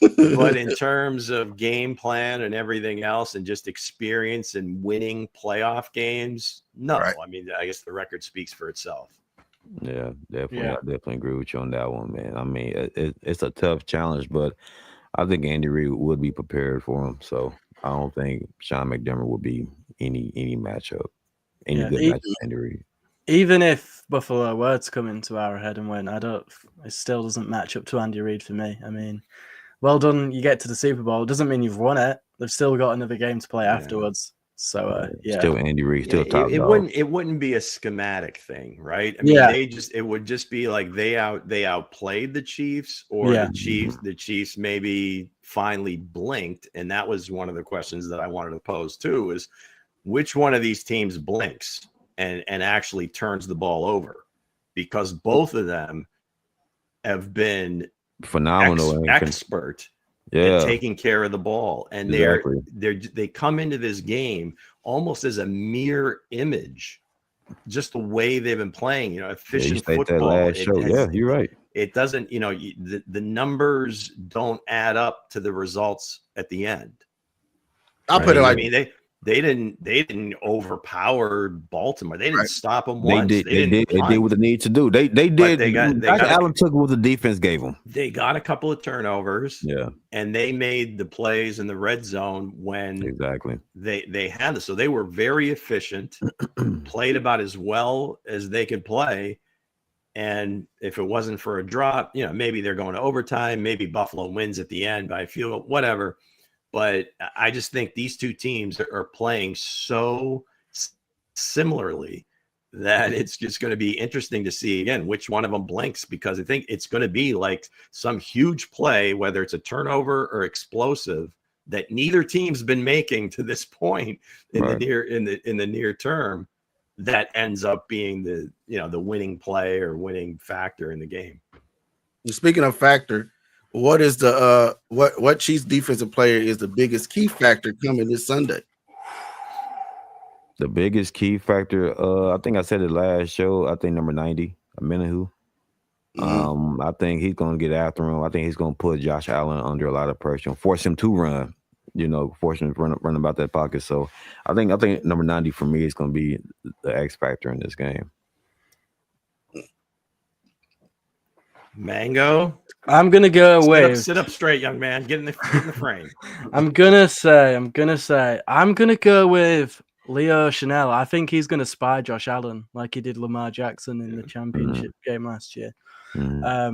But in terms of game plan and everything else and just experience and winning playoff games, no. Right. I mean, I guess the record speaks for itself. Yeah, definitely. Yeah. I definitely agree with you on that one, man. I mean, it's a tough challenge, but I think Andy Reid would be prepared for him. So I don't think Sean McDermott would be any matchup, good matchup Andy Reid. Even if Buffalo were to come into Arrowhead and win, it still doesn't match up to Andy Reid for me. I mean, well done, you get to the Super Bowl. It doesn't mean you've won it. They've still got another game to play afterwards. So still Andy Reid, still top dog. It wouldn't be a schematic thing, right? I mean, it would just be like they outplayed the Chiefs, or the Chiefs maybe finally blinked, and that was one of the questions that I wanted to pose too, is which one of these teams blinks and actually turns the ball over, because both of them have been phenomenal expert at taking care of the ball, and they come into this game almost as a mirror image, just the way they've been playing, efficient football. You're right. It doesn't, the numbers don't add up to the results at the end. I'll put it like, I mean, They didn't overpower Baltimore. They didn't stop them They once. did. They did what they need to do. They did. Allen took what the defense gave them. They got a couple of turnovers. Yeah, and they made the plays in the red zone when exactly they had this. So they were very efficient, played about as well as they could play. And if it wasn't for a drop, maybe they're going to overtime. Maybe Buffalo wins at the end by a field goal, whatever. But I just think these two teams are playing so similarly that it's just going to be interesting to see again which one of them blinks, because I think it's going to be like some huge play, whether it's a turnover or explosive, that neither team's been making to this point in the near term, that ends up being the winning play or winning factor in the game. Speaking of factor, what is the what Chiefs defensive player is the biggest key factor coming this Sunday? The biggest key factor, I think I said it last show. I think number 90, Amenahu. I think he's going to get after him. I think he's going to put Josh Allen under a lot of pressure and force him to run. Force him to run about that pocket. So I think number 90 for me is going to be the X factor in this game. Mango. I'm gonna go with sit up straight, young man. Get in the frame. I'm gonna go with Leo Chanel. I think he's gonna spy Josh Allen like he did Lamar Jackson in the championship game last year. I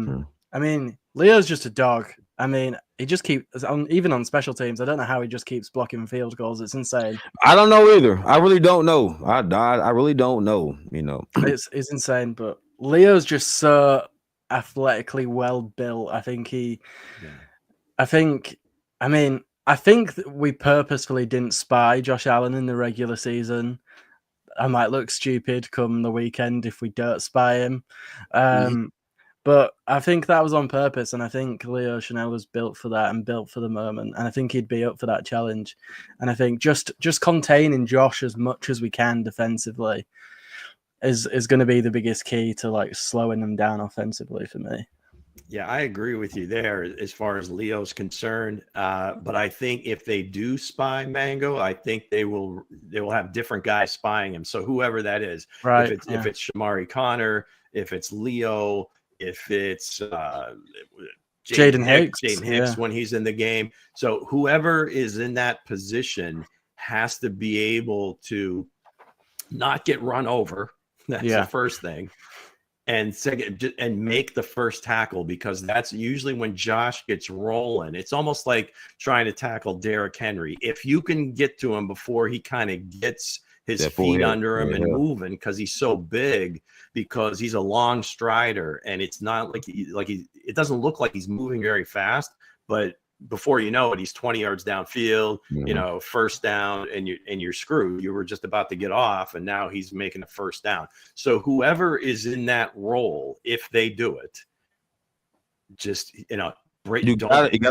mean, Leo's just a dog. I mean, he just keeps even on special teams. I don't know how he just keeps blocking field goals. It's insane. I don't know either. I really don't know. I really don't know. It's insane. But Leo's just so athletically well built. I think that we purposefully didn't spy Josh Allen in the regular season. I might look stupid come the weekend if we don't spy him. But I think that was on purpose, and I think Leo Chanel was built for that and built for the moment, and I think he'd be up for that challenge. And I think just containing Josh as much as we can defensively is going to be the biggest key to like slowing them down offensively for me. Yeah, I agree with you there as far as Leo's concerned. But I think if they do spy Mango, I think they will have different guys spying him. So whoever that is, right? If it's Shamari Connor, if it's Leo, if it's Jaden Hicks when he's in the game. So whoever is in that position has to be able to not get run over. That's the first thing. And second, and make the first tackle, because that's usually when Josh gets rolling. It's almost like trying to tackle Derrick Henry. If you can get to him before he kind of gets his feet under him and moving, because he's so big, because he's a long strider, and it's not like it doesn't look like he's moving very fast, but before you know it, he's 20 yards downfield, first down, and you're screwed. You were just about to get off, and now he's making a first down. So whoever is in that role, if they do it, just you gotta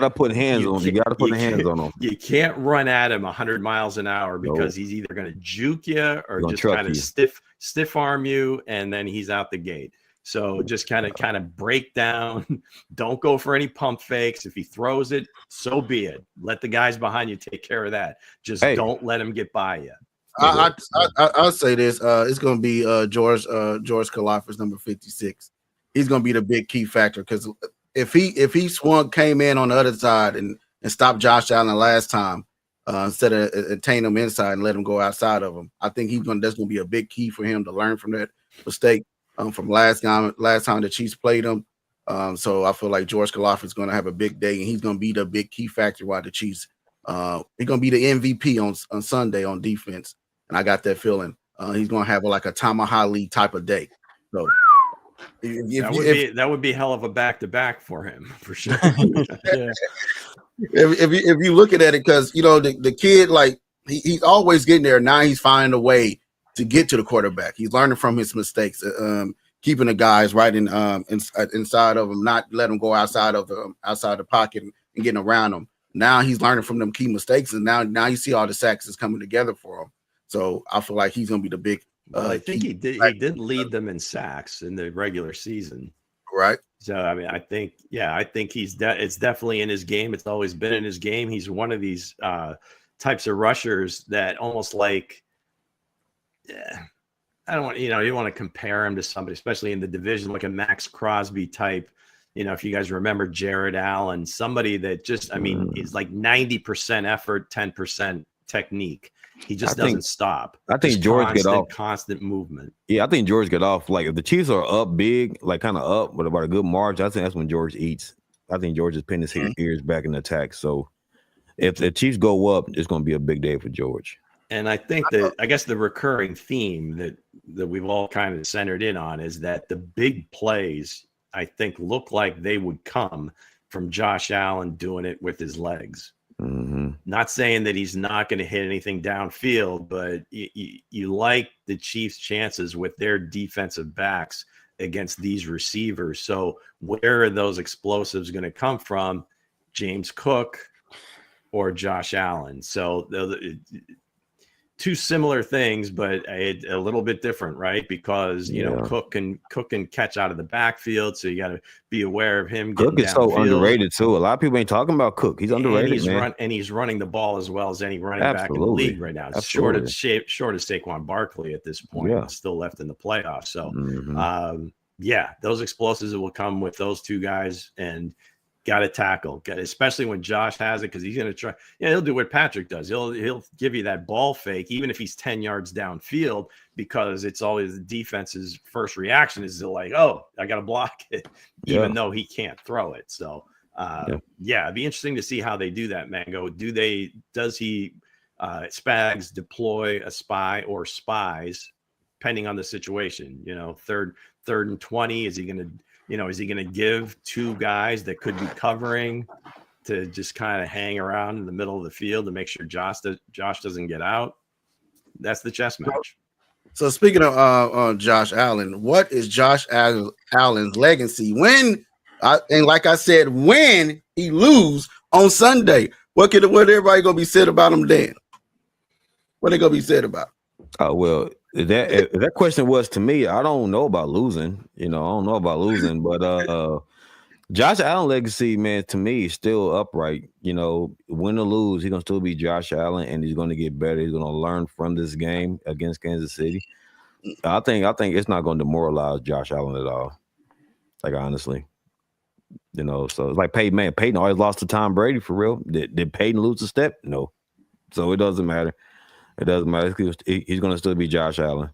put hands on. You gotta put hands on him. You can't run at him 100 miles an hour, because he's either going to juke you or just kind of stiff arm you, and then he's out the gate. So just kind of break down. Don't go for any pump fakes. If he throws it, so be it. Let the guys behind you take care of that. Just don't let him get by you. I'll say this. It's going to be George Kalafis, number 56. He's going to be the big key factor, because if he came in on the other side and stopped Josh Allen last time, instead of attaining him inside and let him go outside of him, I think that's going to be a big key for him to learn from that mistake. From last time the Chiefs played him. So I feel like George Kalafis is going to have a big day, and he's going to be the big key factor while the Chiefs he's going to be the MVP on Sunday on defense. And I got that feeling he's going to have like a Tamahali type of day. So that would be hell of a back-to-back for him, for sure. If you look at it, because the kid, like he's always getting there. Now he's finding a way to get to the quarterback. He's learning from his mistakes, keeping the guys right inside of him, not let them go outside the pocket and getting around them. Now he's learning from them key mistakes, and now you see all the sacks is coming together for him. So I feel like he's going to be the big. I think he did lead them in sacks in the regular season, right? So I mean, I think it's definitely in his game. It's always been in his game. He's one of these types of rushers that almost like, I don't want, you want to compare him to somebody, especially in the division, like a Max Crosby type. If you guys remember Jared Allen, somebody that just, is like 90% effort, 10% technique. He just doesn't stop. I think George get off constant movement. Yeah, I think George get off. Like if the Chiefs are up big, like kind of up, but about a good margin, I think that's when George eats. I think George is pinning his ears back in attack. So if the Chiefs go up, it's going to be a big day for George. And I think that, I guess the recurring theme that we've all kind of centered in on is that the big plays, I think, look like they would come from Josh Allen doing it with his legs. Mm-hmm. Not saying that he's not going to hit anything downfield, but you like the Chiefs' chances with their defensive backs against these receivers. So where are those explosives going to come from? James Cook or Josh Allen? So two similar things, but a little bit different, right? Because Cook can catch out of the backfield, so you got to be aware of him. Cook is so underrated too. A lot of people ain't talking about Cook. He's underrated, and he's running the ball as well as any running back in the league right now. Short of Saquon Barkley at this point, still left in the playoffs. So, those explosives will come with those two guys, and got to tackle, especially when Josh has it, because he's going to try. He'll do what Patrick does. He'll give you that ball fake, even if he's 10 yards downfield, because it's always the defense's first reaction is to like, oh, I got to block it, even though he can't throw it. So, it'd be interesting to see how they do that, Mango. Does he Spags deploy a spy or spies, depending on the situation? Third and 20, is he going to? Is he going to give two guys that could be covering to just kind of hang around in the middle of the field to make sure Josh doesn't get out? That's the chess match. So speaking of Josh Allen, what is Josh Allen's legacy when he lose on Sunday? What everybody gonna be said about him then? What they gonna be said about? Oh well. If that question was to me, I don't know about losing. I don't know about losing, but Josh Allen legacy, man, to me is still upright. Win or lose, he's gonna still be Josh Allen, and he's gonna get better. He's gonna learn from this game against Kansas City. I think it's not gonna demoralize Josh Allen at all. Like honestly, so it's like Peyton always lost to Tom Brady for real. Did Peyton lose a step? No, so it doesn't matter. It doesn't matter. He's going to still be Josh Allen.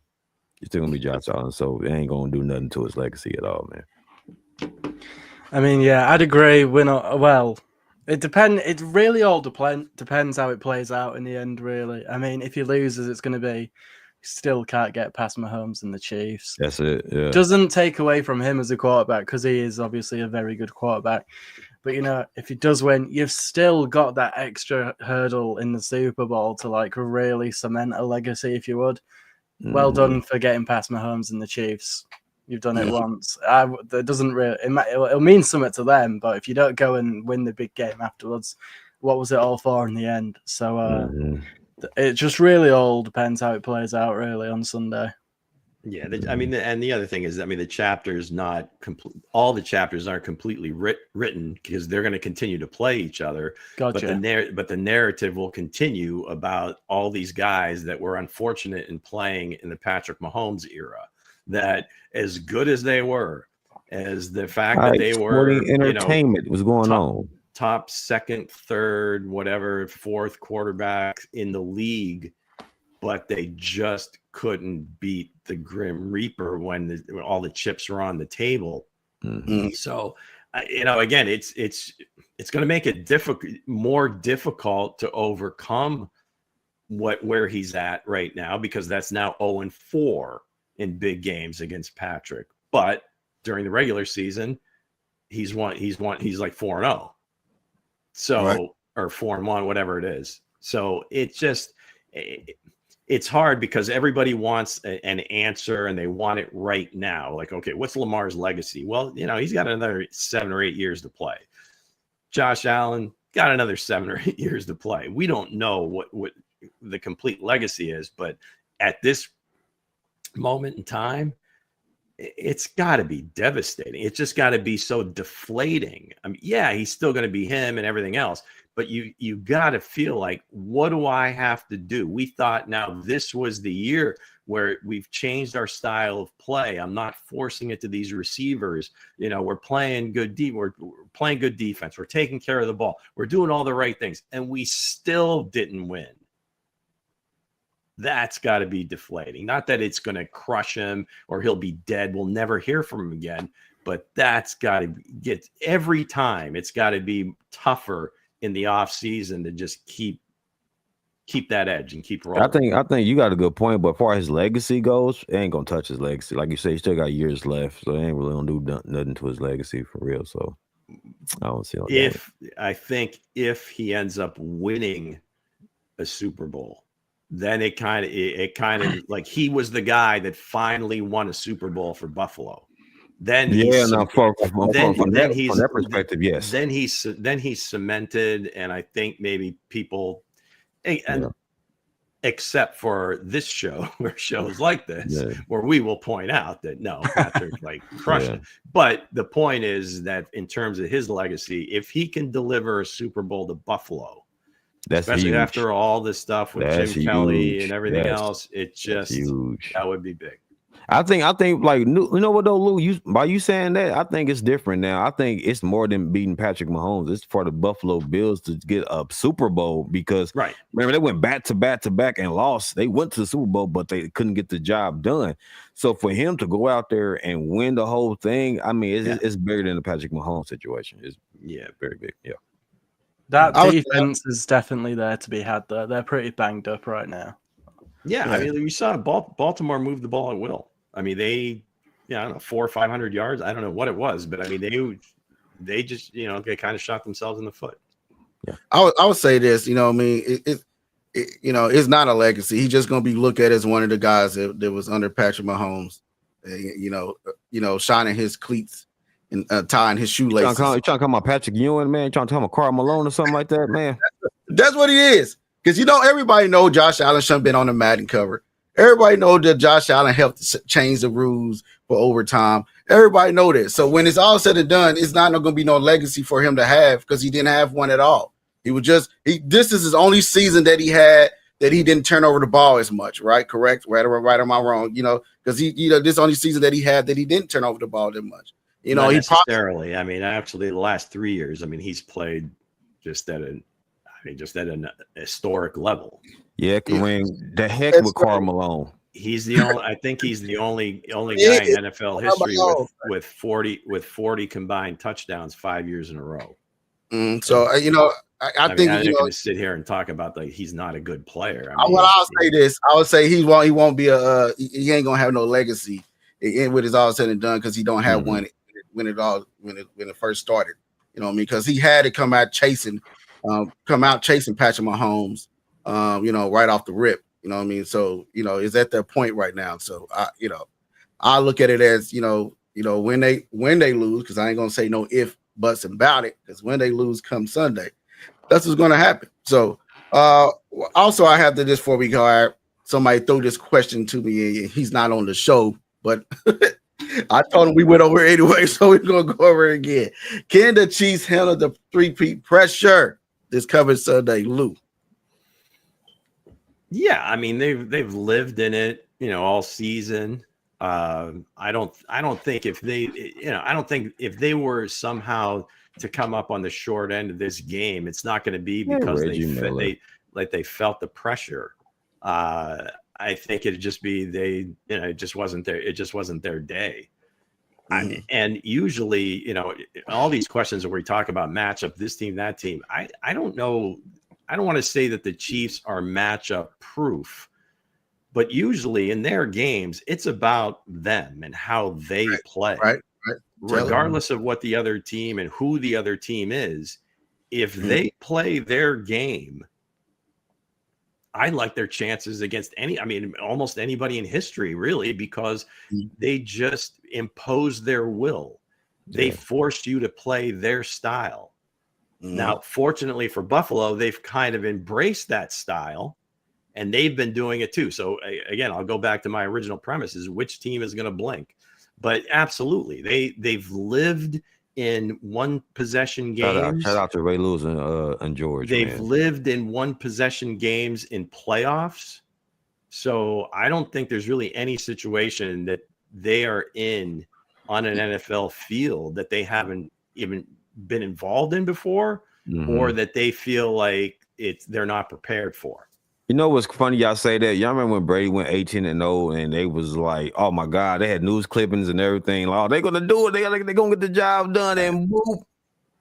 He's still going to be Josh Allen. So it ain't going to do nothing to his legacy at all, man. I'd agree. It depends. It really all depends how it plays out in the end, really. If he loses, it's going to be still can't get past Mahomes and the Chiefs. That's it. Yeah. Doesn't take away from him as a quarterback, because he is obviously a very good quarterback. But, if he does win, you've still got that extra hurdle in the Super Bowl to, really cement a legacy, if you would. Well done for getting past Mahomes and the Chiefs. You've done it once. That doesn't really... It'll mean something to them, but if you don't go and win the big game afterwards, what was it all for in the end? So it just really all depends how it plays out, really, on Sunday. Yeah, and the other thing is, the chapters not complete. All the chapters aren't completely written, because they're going to continue to play each other. Gotcha. But the narrative will continue about all these guys that were unfortunate in playing in the Patrick Mahomes era. That as good as they were, as the fact that they were entertainment was going on. Top second, third, whatever, fourth quarterback in the league, but they just couldn't beat the Grim Reaper when all the chips were on the table. Mm-hmm. So, again, it's going to make it more difficult to overcome where he's at right now, because that's now 0-4 in big games against Patrick. But during the regular season, he's like 4-0. So, right. Or 4-1, whatever it is. So it's hard, because everybody wants an answer, and they want it right now. Like, okay, what's Lamar's legacy? Well, he's got another 7 or 8 years to play. Josh Allen got another 7 or 8 years to play. We don't know what the complete legacy is, but at this moment in time, it's got to be devastating. It's just got to be so deflating. He's still going to be him and everything else, but you got to feel like, what do I have to do? We thought now this was the year where we've changed our style of play. I'm not forcing it to these receivers. We're playing good we're playing good defense. We're taking care of the ball. We're doing all the right things, and we still didn't win. That's got to be deflating. Not that it's going to crush him or he'll be dead. We'll never hear from him again. But that's got to get every time. It's got to be tougher in the off season to just keep that edge and keep rolling. I think you got a good point, but as far as his legacy goes, it ain't gonna touch his legacy. Like you say, he still got years left, so it ain't really gonna do nothing to his legacy for real. So I don't see. I think if he ends up winning a Super Bowl, then it kind of like he was the guy that finally won a Super Bowl for Buffalo. Then from that perspective, yes. Then he's cemented, and I think maybe people, except for this show, where shows like this, where we will point out that no, Patrick crushed it. But the point is that in terms of his legacy, if he can deliver a Super Bowl to Buffalo, especially huge. After all this stuff with Jim Kelly and everything else, it just that would be big. I think like, you know what though, Lou, by you saying that, I think it's different now. I think it's more than beating Patrick Mahomes. It's for the Buffalo Bills to get a Super Bowl because remember they went back to back and lost. They went to the Super Bowl, but they couldn't get the job done. So for him to go out there and win the whole thing, I mean, it's bigger than the Patrick Mahomes situation. It's very big. Yeah. That defense is definitely there to be had there. They're pretty banged up right now. Yeah. I mean, we saw Baltimore move the ball at will. I mean, they, I don't know, 400 or 500 yards. I don't know what it was, but I mean, they just, they kind of shot themselves in the foot. Yeah, I would say this. I mean, it's not a legacy. He's just going to be looked at as one of the guys that was under Patrick Mahomes. Shining his cleats and tying his shoelaces. You trying to call my Patrick Ewing, man? You trying to call my Karl Malone or something like that, man? That's what he is. Because everybody know Josh Allen shouldn't have been on the Madden cover. Everybody know that Josh Allen helped change the rules for overtime. Everybody know this. So when it's all said and done, it's not going to be no legacy for him to have because he didn't have one at all. This is his only season that he had that he didn't turn over the ball as much, right? Correct? Right or am I wrong? Because this only season that he had that he didn't turn over the ball that much. Not necessarily. I mean, actually, the last 3 years, I mean, he's played just at an historic level. Yeah, Kareem. The heck with Karl Malone. He's the only. I think he's the only guy in NFL history with 40 combined touchdowns 5 years in a row. So I think I'm not going to sit here and talk about he's not a good player. I mean, I'll say this. I would say he won't be he ain't gonna have no legacy when it's all said and done because he don't have one when it first started. You know what I mean? Because he had to come out chasing Patrick Mahomes. Right off the rip, you know what I mean? So, is at that point right now. So, I look at it as, when they lose, because I ain't going to say no if, buts about it, because when they lose come Sunday, that's what's going to happen. So, also, I have to, just before we go, somebody throw this question to me, and he's not on the show, but I told him we went over it anyway, so we're going to go over it again. Can the Chiefs handle the three-peat pressure this coming Sunday, Lou? Yeah, I mean they've lived in it, all season. I don't think if they were somehow to come up on the short end of this game, it's not going to be because they felt the pressure. I think it'd just be it just wasn't their day. And usually, all these questions where we talk about matchup, this team, that team, I don't know. I don't want to say that the Chiefs are matchup proof, but usually in their games, it's about them and how they play. Right. Regardless of what the other team and who the other team is, if they play their game, I like their chances against almost anybody in history, really, because they just impose their will. They force you to play their style. Now, fortunately for Buffalo, they've kind of embraced that style, and they've been doing it too. So, again, I'll go back to my original premise: is which team is going to blink? But absolutely, they've lived in one possession games. Shout out to Ray Lewis and George. They've lived in one possession games in playoffs. So I don't think there's really any situation that they are in on an NFL field that they haven't even been involved in before, or that they feel like they're not prepared for. You know what's funny? Y'all say that. Y'all remember when Brady went 18-0 and they was like, "Oh my God!" They had news clippings and everything. Like, oh, they're gonna do it. They're gonna get the job done. And boop,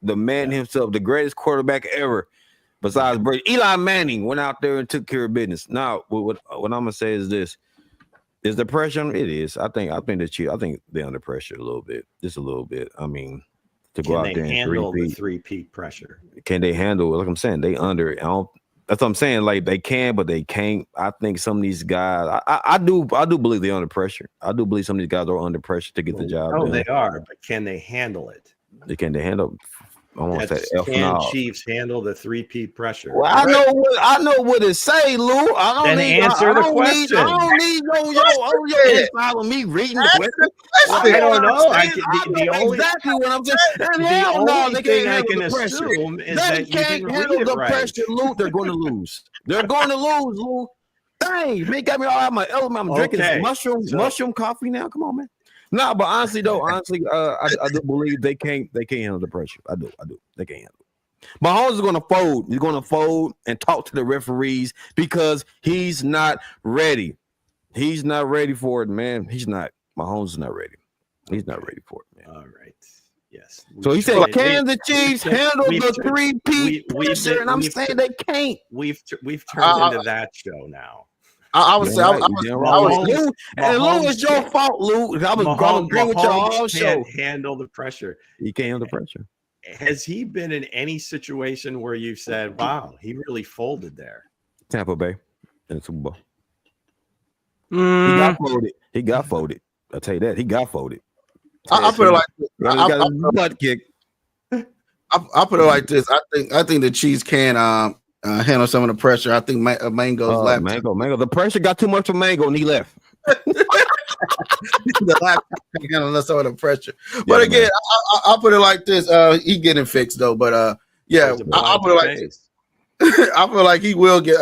the man himself, the greatest quarterback ever, besides Brady, Eli Manning, went out there and took care of business. Now, what I'm gonna say is this: is the pressure? It is. I think the Chiefs. I think they're under pressure a little bit, just a little bit. I mean, to go out there and handle the three-peat pressure. Can they handle? Like I'm saying, they under. That's what I'm saying. Like they can, but they can't. I think some of these guys. I do believe they're under pressure. I do believe some of these guys are under pressure to get the job done. They are, but can they handle it? Can they handle? I want to say can Chiefs handle the three-peat pressure? Well, I know what it say, Lou. I don't answer the question. I don't need your inside of me reading the question. I don't know. The only exactly what I'm saying. The only thing I can assume is that you can't handle the pressure, Lou. They're going to lose. They're going to lose, Lou. Dang, man, got me all out my element. I'm drinking mushroom coffee now. Come on, man. No, but honestly, I do believe they can't handle the pressure. I do. They can't handle it. Mahomes is going to fold. He's going to fold and talk to the referees because he's not ready. He's not ready for it, man. He's not. Mahomes is not ready. He's not ready for it, man. All right. Yes. So he said, "Can the Chiefs handle the three-peat pressure?" And I'm saying they can't. We've turned into that show now. I was Lou, and Lou, it's your fault, Lou. I was going to agree with y'all all show. Can't handle the pressure. He can't handle the pressure. Has he been in any situation where you've said, "Wow, he really folded there"? Tampa Bay in the Super Bowl. He got folded. He got folded. I'll tell you that. He got folded. I put it like this. Butt kick. I put it like this. I think the Chiefs can handle some of the pressure. I think Mango's left. Mango. The pressure got too much for Mango, and he left. The lap handling some of the pressure. But again, I put it like this. He getting fixed though. But I put it like this. I feel like he will get.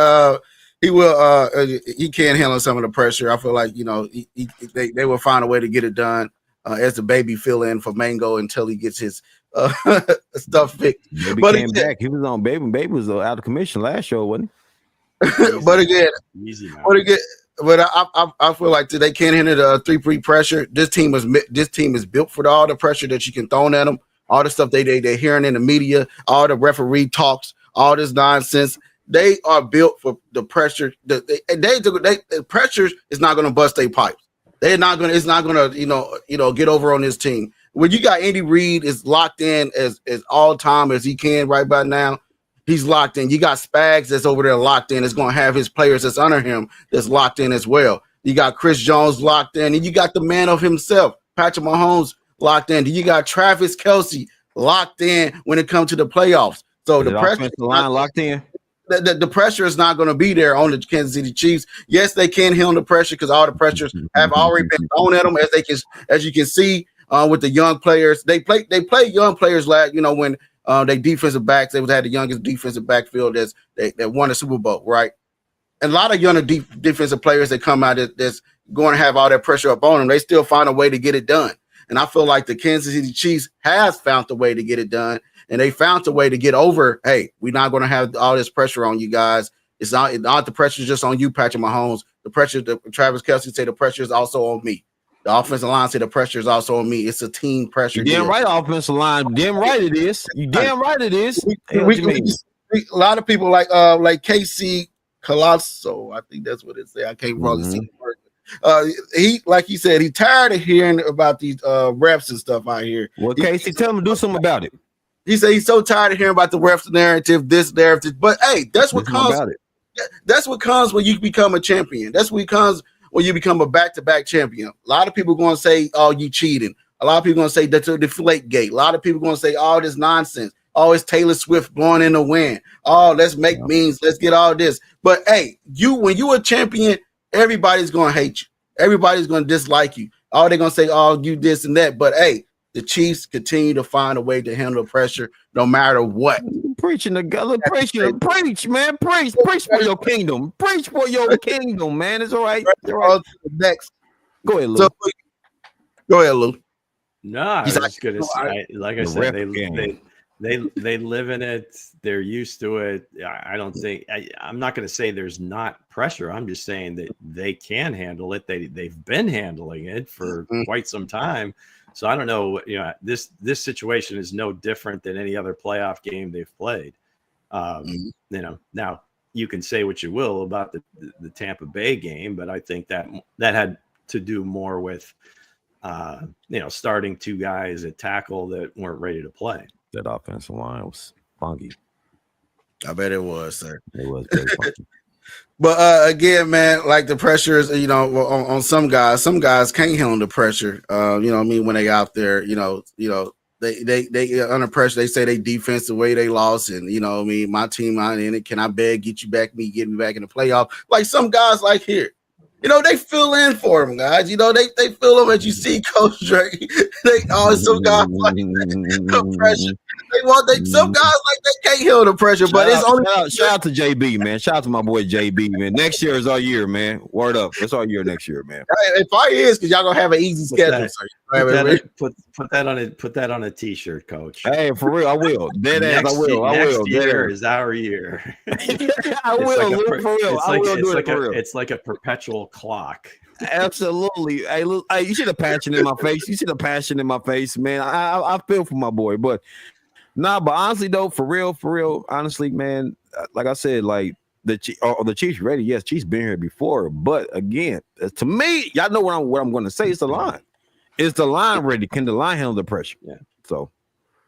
He can handle some of the pressure. I feel like they will find a way to get it done as the baby fill in for Mango until he gets his stuff fixed. Baby came back. He was on Baby. Baby was out of commission last show, wasn't he? But I feel like they can't handle the three-peat pressure. This team is built for all the pressure that you can throw at them. All the stuff they're hearing in the media, all the referee talks, all this nonsense. They are built for the pressure. The pressure is not going to bust their pipes. They're not going to. It's not going to get over on this team. When you got Andy Reid is locked in as all time as he can right by now, he's locked in. You got Spags that's over there locked in. Is going to have his players that's under him that's locked in as well. You got Chris Jones locked in, and you got the man of himself, Patrick Mahomes, locked in. You got Travis Kelce locked in when it comes to the playoffs. So the pressure line locked in. The pressure is not going to be there on the Kansas City Chiefs. Yes, they can handle the pressure because all the pressures have already been thrown at them, as you can see with the young players. They play young players like when they defensive backs. They had the youngest defensive backfield that won the Super Bowl, right? And a lot of younger defensive players that come out that's going to have all that pressure up on them. They still find a way to get it done. And I feel like the Kansas City Chiefs has found a way to get it done. And they found a way to get over, hey, we're not going to have all this pressure on you guys. It's not the pressure just on you, Patrick Mahomes. The pressure, Travis Kelce say the pressure is also on me. The offensive line say the pressure is also on me. It's a team pressure. You damn right, offensive line. Damn right it is. You damn right it is. A lot of people like KC Colosso, I think that's what it say. I can't really see the word. He, like he said, he tired of hearing about these refs and stuff out here. Well, Casey, tell him to do something about it. He said he's so tired of hearing about the refs narrative, this narrative. But hey, that's what comes. That's what comes when you become a champion. That's what comes when you become a back-to-back champion. A lot of people going to say, "Oh, you cheating." A lot of people going to say that's a deflate gate. A lot of people going to say all this nonsense. Oh, it's Taylor Swift blowing in the wind. Oh, let's make memes. Let's get all this. But hey, when you a champion, everybody's going to hate you. Everybody's going to dislike you. Oh, they're going to say, "Oh, you this and that." But hey, the Chiefs continue to find a way to handle pressure no matter what. Preaching the God, preach, man. Preach for your kingdom. Preach for your kingdom, man. It's all right. It's all right. Next. Go ahead, Lou. So, go ahead, Lou. No, I was just gonna say, like I said, they live in it. They're used to it. I don't think I'm not going to say there's not pressure. I'm just saying that they can handle it. They've been handling it for quite some time. So I don't know. This situation is no different than any other playoff game they've played. Now you can say what you will about the Tampa Bay game, but I think that had to do more with starting two guys at tackle that weren't ready to play. That offensive line was funky. I bet it was, sir. It was very funky. But again, man, like the pressure is, on some guys can't handle the pressure. When they out there, they under pressure. They say they defense the way they lost, and my team out in it. Can I beg get get me back in the playoff? Like some guys like here. They fill in for them, guys. They fill them as you see Coach Drake. Some guys like the pressure. Some guys like they can't handle the pressure, but it's only shout out to JB, man. Shout out to my boy JB, man. Next year is our year, man. Word up. It's our year next year, man. If I is, because y'all gonna have an easy schedule. Put that on a t-shirt, Coach. Hey, for real, I will. I will. Next year is our year. I will. For real, I will do it for real. It's like a perpetual clock. Absolutely. Hey, look, you see the passion in my face. Man. I feel for my boy, but but honestly though, for real, honestly, man, like I said, like the Chiefs ready. Yes, Chiefs been here before, but again, to me, y'all know what I'm going to say. It's the line. Is the line ready? Can the line handle the pressure? Yeah. So,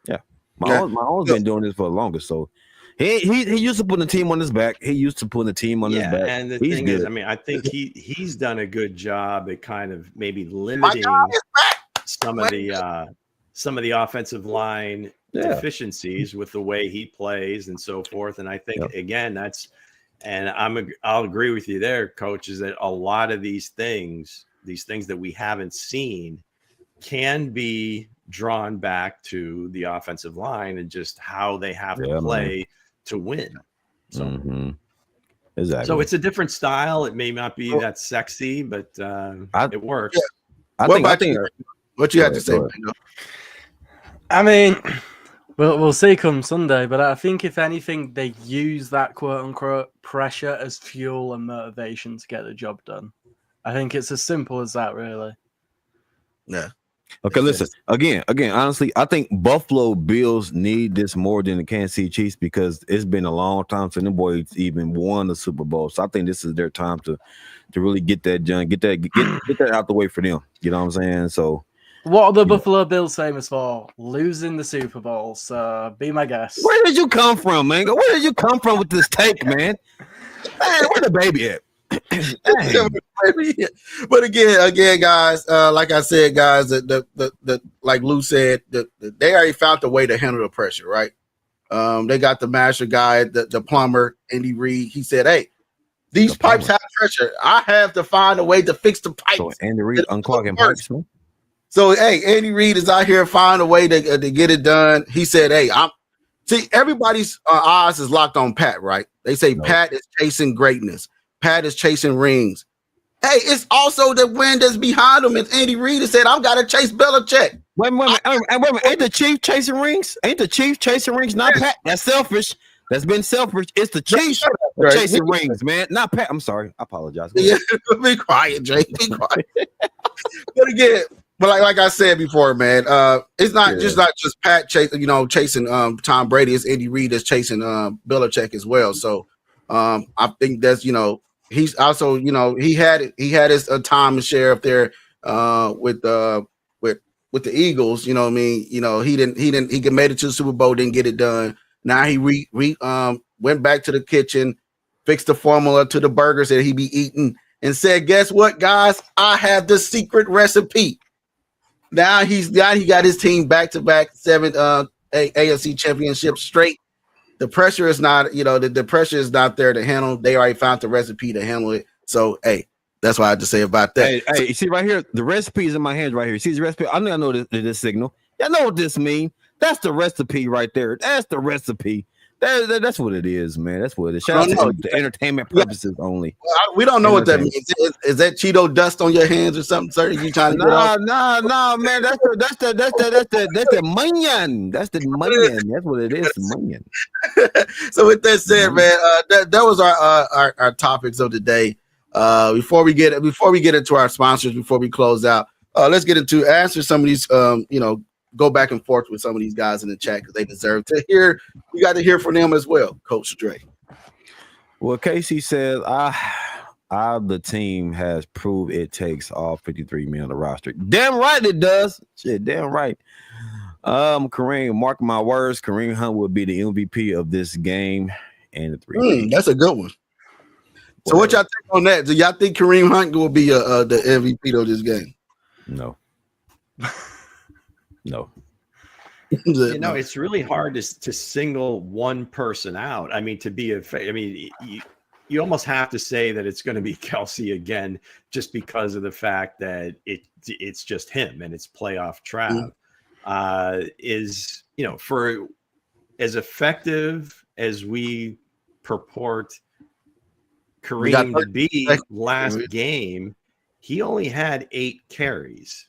yeah, my own's been doing this for the longest. So he used to put the team on his back. His back. And the thing is, I think he's done a good job at kind of maybe limiting some of the offensive line deficiencies with the way he plays and so forth. And I think again, I'll agree with you there, Coach, is that a lot of these things that we haven't seen can be drawn back to the offensive line and just how they have to play to win. So, exactly. So it's a different style. It may not be that sexy, but it works. Yeah. What you had to say? We'll see come Sunday, but I think if anything, they use that quote unquote pressure as fuel and motivation to get the job done. I think it's as simple as that, really. Yeah. Okay, listen. Again, honestly, I think Buffalo Bills need this more than the Kansas City Chiefs because it's been a long time since the boys even won the Super Bowl. So I think this is their time to really get that done, get that out the way for them. You know what I'm saying? So what are the Buffalo Bills famous for? Losing the Super Bowl. So be my guest. Where did you come from, man? Where did you come from with this take, man? Man, where the baby at? But again, guys, like I said, guys, the like Lou said, they already found a way to handle the pressure, right? They got the master guy, the plumber, Andy Reid. He said, "Hey, these pipes have pressure. I have to find a way to fix the pipes." So Andy Reid unclogging pipes, man. So hey, Andy Reid is out here find a way to get it done. He said, "Hey, everybody's eyes is locked on Pat, right? They say Pat is chasing greatness. Pat is chasing rings. Hey, it's also the wind that's behind him. It's Andy Reid said, "I've got to chase Belichick." Wait a minute. Ain't the Chiefs chasing rings? Not Pat. That's selfish. That's been selfish. It's the Chiefs chasing rings, man. Not Pat. I'm sorry. I apologize. Yeah, be quiet, Jay. Be quiet. But like I said before, man, it's not just Pat chasing Tom Brady. It's Andy Reid that's chasing Belichick as well. So I think that's he's also he had his time to share up there with the Eagles. You know what I mean? He made it to the Super Bowl, didn't get it done. Now he went back to the kitchen, fixed the formula to the burgers that he be eating, and said, "Guess what, guys? I have the secret recipe." Now he got his team back-to-back 7 AFC championships straight. The pressure is not, the pressure is not there to handle. They already found the recipe to handle it. So, hey, that's what I had to say about that. Hey, you see right here, the recipe is in my hands right here. See the recipe? I know this signal. Y'all know what this means. That's the recipe right there. That's the recipe. That's what it is, man. That's what it is. Shout out to the entertainment purposes only. We don't know what that means. Is that Cheeto dust on your hands or something, sir? You trying to Nah, man. That's the manion. That's the manion. That's what it is, manion. So with that said, man, that was our topics of the day. Before we get into our sponsors, before we close out, let's get into answer some of these go back and forth with some of these guys in the chat because they deserve to hear. We got to hear from them as well, Coach Dre. Well, Casey says, the team has proved it takes all 53 men on the roster. Damn right it does. Shit, damn right. Kareem, mark my words, Kareem Hunt will be the MVP of this game and the 3. That's a good one. So what y'all think on that? Do y'all think Kareem Hunt will be the MVP of this game? No. No. It's really hard to single one person out. I mean, you almost have to say that it's going to be Kelsey again, just because of the fact that it's just him and it's playoff Trav. For as effective as we purport Kareem to be last game, he only had 8 carries.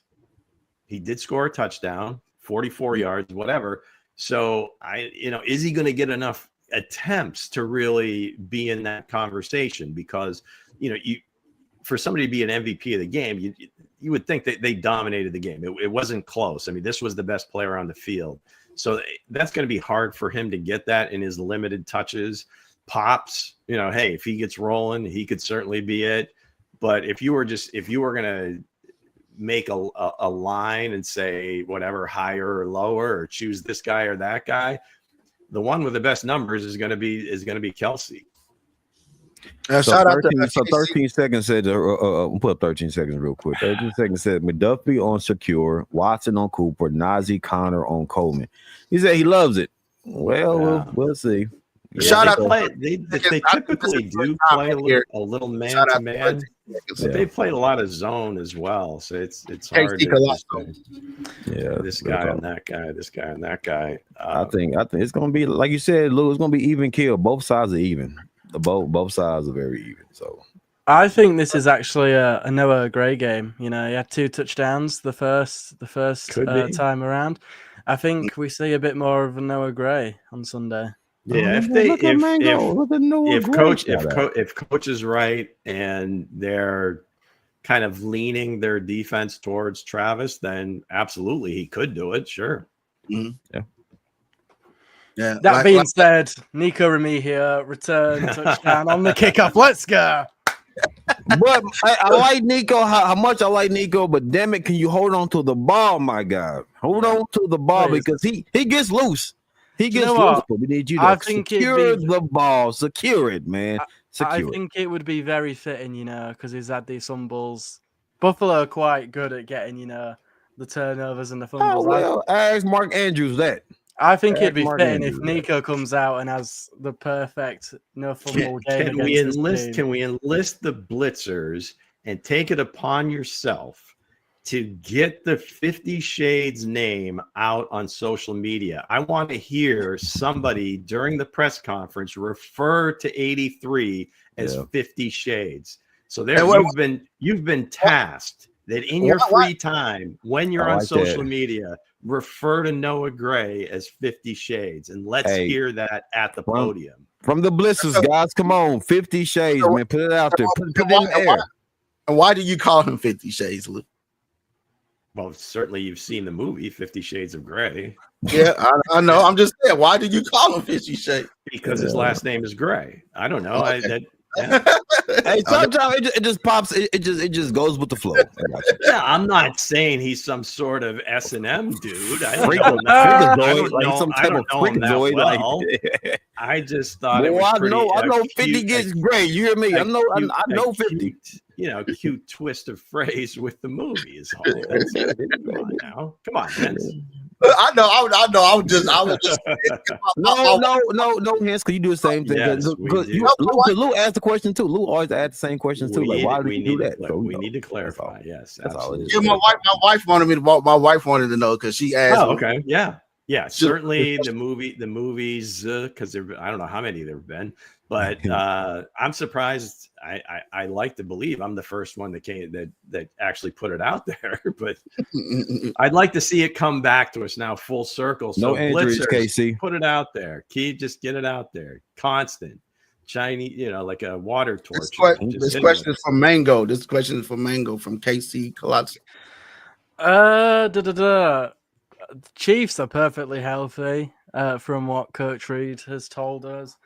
He did score a touchdown, 44 yards, whatever. So is he going to get enough attempts to really be in that conversation? Because, for somebody to be an MVP of the game, you would think that they dominated the game. It wasn't close. I mean, this was the best player on the field. So that's going to be hard for him to get that in his limited touches. Pops, hey, if he gets rolling, he could certainly be it. But if you were going to make a line and say whatever, higher or lower, or choose this guy or that guy, the one with the best numbers is going to be Kelsey. So 13 seconds said, put up 13 seconds real quick. 13 seconds said McDuffie on Secure, Watson on Cooper, Najee Connor on Coleman. He said he loves it. Well, we'll see. Yeah, shout out! They typically do play a little man to man, but they played a lot of zone as well. So it's hard to say, this guy and that guy, this guy and that guy. I think it's gonna be like you said, Lou. It's gonna be even kill. Both sides are even. Both sides are very even. So I think this is actually a Noah Gray game. He had 2 touchdowns the first time around. I think we see a bit more of a Noah Gray on Sunday. Yeah, if coach is right and they're kind of leaning their defense towards Travis, then absolutely he could do it. Sure. Mm-hmm. Yeah. That being said, Nico Remy here, return touchdown on the kickoff. Let's go. But I like Nico. How much I like Nico, but damn it, can you hold on to the ball, my guy? Hold on to the ball because he gets loose. He gets loose, but we need you to secure the ball. Secure it, man. I think it would be very fitting, because he's had these fumbles. Buffalo are quite good at getting, the turnovers and the fumbles. Oh, well, ask Mark Andrews that. I think it'd be fitting if Nico comes out and has the perfect no fumble game. Can we enlist the blitzers and take it upon yourself to get the 50 Shades name out on social media? I want to hear somebody during the press conference refer to 83 as 50 Shades. So there you've been tasked that in your free time, when you're on social media, refer to Noah Gray as 50 Shades, and let's hear that at the podium. From the Blitzers, guys, come on, 50 Shades, man, put it out there, put it in the air. And why do you call him 50 Shades, Lou? Well, certainly you've seen the movie 50 Shades of Grey. Yeah, I know. I'm just saying, why did you call him 50 Shades? Because his last name is Gray. I don't know. Okay. Hey, sometimes it just pops. It just goes with the flow. Yeah, I'm not saying he's some sort of S&M dude. I don't know him that well. I just thought it was pretty. I know 50 gets great. You hear me? I know 50. Cute twist of phrase with the movie is all. Come on, Vince. I know. I was just. No, Hense, because you do the same thing. Yes, Lou asked the question too. Lou always asked the same questions too. Like, why did you do that? We need to clarify. Yes, that's all it is. Yeah, my wife wanted me to. My wife wanted to know because she asked. Oh, okay. Yeah. Certainly the movies, because I don't know how many there've been, but I'm surprised. I like to believe I'm the first one that actually put it out there, but I'd like to see it come back to us now full circle. So no injuries, Blitzers, Casey. Put it out there. Just get it out there. Constant. Shiny, like a water torch. This question is from Mango. This question is from Mango from KC Colossus. Chiefs are perfectly healthy, from what Coach Reed has told us.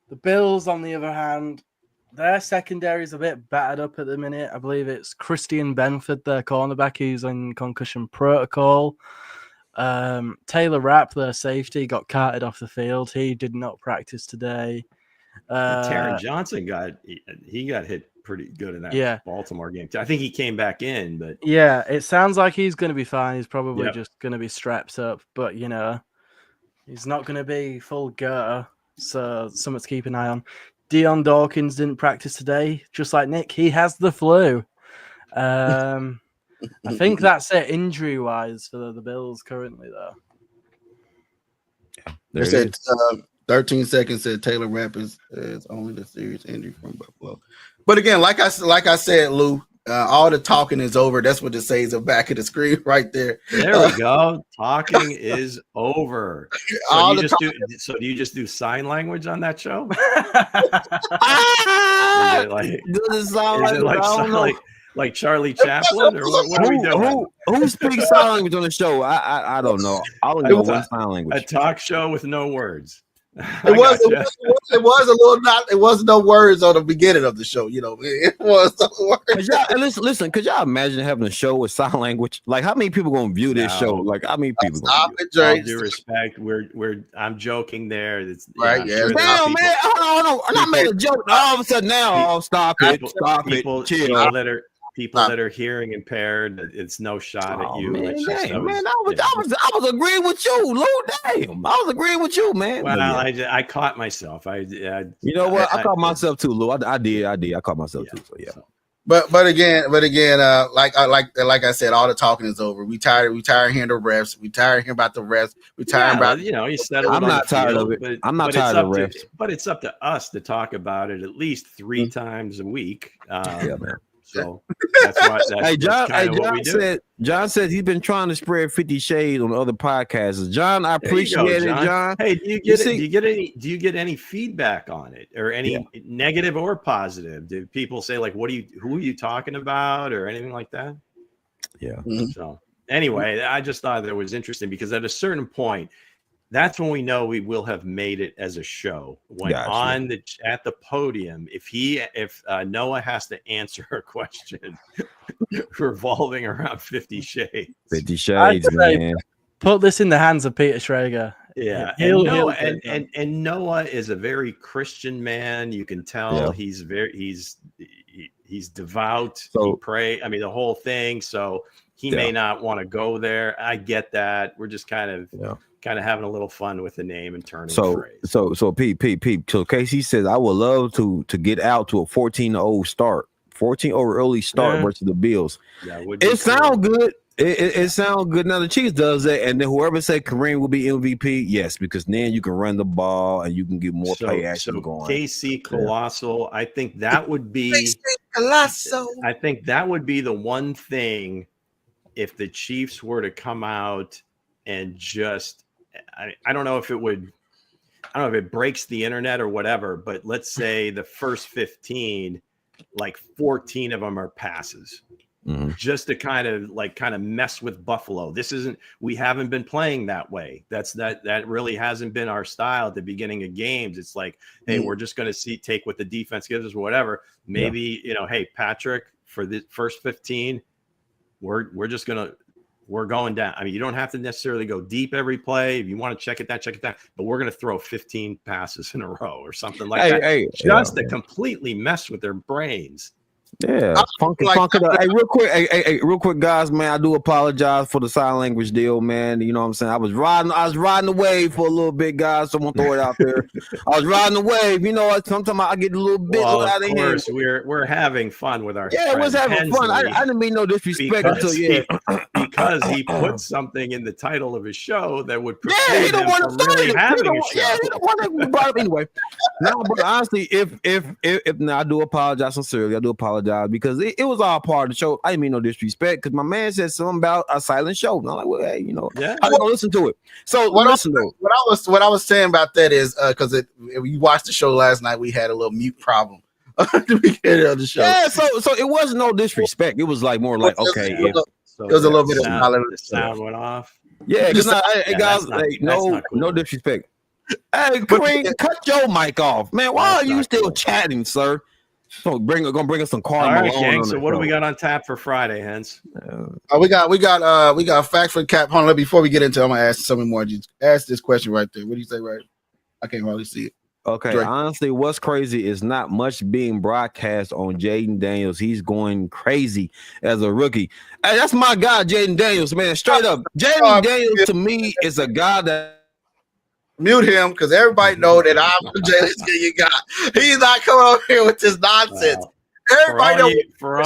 The Bills, on the other hand, their secondary is a bit battered up at the minute. I believe it's Christian Benford, their cornerback, who's in concussion protocol. Taylor Rapp, their safety, got carted off the field. He did not practice today. Taron Johnson got hit pretty good in that Baltimore game. I think he came back in, but yeah, it sounds like he's going to be fine. He's probably just going to be strapped up, but he's not going to be full go. So something to keep an eye on. Dion Dawkins didn't practice today, just like Nick. He has the flu. I think that's it injury-wise for the Bills currently, though. They said 13 seconds said Taylor Rapp is only the serious injury from Buffalo. But again, like I said, Lou, all the talking is over. That's what it says at the back of the screen right there. There we go. Talking is over. So do you just do sign language on that show? Like Charlie Chaplin, or what are we doing? Who speaks sign language on the show? I don't know. I don't know one sign language. A talk show with no words. It was no words on the beginning of the show. It was no words. Listen, could y'all imagine having a show with sign language? Like, how many people gonna view this show? Like, how many people? Stop it, All due respect, I'm joking there. It's right. Damn, man. Hold on. I'm not making a joke. All of a sudden now, stop it. Chill. People that are hearing impaired, it's no shot at you. Man, I was agreeing with you, Lou. Damn, I was agreeing with you, man. Well, I caught myself. You know what? I caught myself too, Lou. I did. I caught myself too. So yeah. But again, like I said, all the talking is over. We tired hearing the refs. We tired hearing about the refs. We tired about he settled. I'm not tired of it. I'm not tired of the refs. But it's up to us to talk about it at least 3 times a week. Yeah, man. So that's what we do. John said he's been trying to spread 50 shades on other podcasts. John, I appreciate it, John. Hey, do you get any feedback on it, or any negative or positive? Do people say, like, who are you talking about, or anything like that? Yeah. Mm-hmm. So anyway, I just thought that was interesting, because at a certain point, that's when we know we will have made it as a show. When at the podium, if Noah has to answer a question revolving around 50 Shades. 50 Shades, man. Put this in the hands of Peter Schrager. Yeah, and Noah is a very Christian man. You can tell he's devout. He pray. I mean, the whole thing. So he may not want to go there. I get that. We're just kind of having a little fun with the name and turning phrase. So Pete. So Casey says, I would love to get out to a 14-0 start, 14-0 early start versus the Bills. Yeah, it sounds good. It sounds good. Now the Chiefs does that, and then whoever said Kareem will be MVP, yes, because then you can run the ball and you can get more play action going. KC Colossal, I think that would be. I think that would be the one thing if the Chiefs were to come out and just. I don't know if it would. I don't know if it breaks the internet or whatever, but let's say the first 15, like 14 of them are passes. Just to kind of mess with Buffalo. We haven't been playing that way. That really hasn't been our style at the beginning of games. It's like, hey, we're just going to take what the defense gives us, whatever. Maybe, hey, Patrick, for the first 15, we're going down. I mean, you don't have to necessarily go deep every play. If you want to check it down, but we're going to throw 15 passes in a row or something like that. To completely mess with their brains. Yeah, funky. Hey, real quick, guys, man. I do apologize for the sign language deal, man. You know what I'm saying? I was riding the wave for a little bit, guys. So I'm gonna throw it out there. I was riding the wave. You know, sometimes I get a little bit out of hand. Of course, we're having fun with our. Yeah, it was having fun. I didn't mean no disrespect until because he put something in the title of his show that would preclude him from really having a show. Yeah, he don't want to brought up anyway. No, but honestly, if now I do apologize sincerely. I do apologize because it was all part of the show. I didn't mean no disrespect because my man said something about a silent show. And I'm like, well, hey, you know, I'm gonna listen to it. So what I was saying about that is because you watched the show last night, we had a little mute problem at the beginning of the show. Yeah, so it wasn't no disrespect. It was like more like okay, it was a little bit of the sound went off. Yeah, because guys, no disrespect. Hey, Kareem, cut your mic off, man. Why are you still chatting, sir? So gonna bring us some Carl Malone. All right, gang. So what do we got on tap for Friday, Hense? We got facts for the cap. Hold on, before we get into it, I'm gonna ask something more. Just ask this question right there. What do you say, right? I can't hardly see it. Okay, Drake. Honestly, what's crazy is not much being broadcast on Jaden Daniels. He's going crazy as a rookie. Hey, that's my guy, Jaden Daniels, man. Straight up, Jaden Daniels to me is a guy that. Mute him because everybody know that I'm the Jalen you got. He's not coming over here with this nonsense. Everybody knows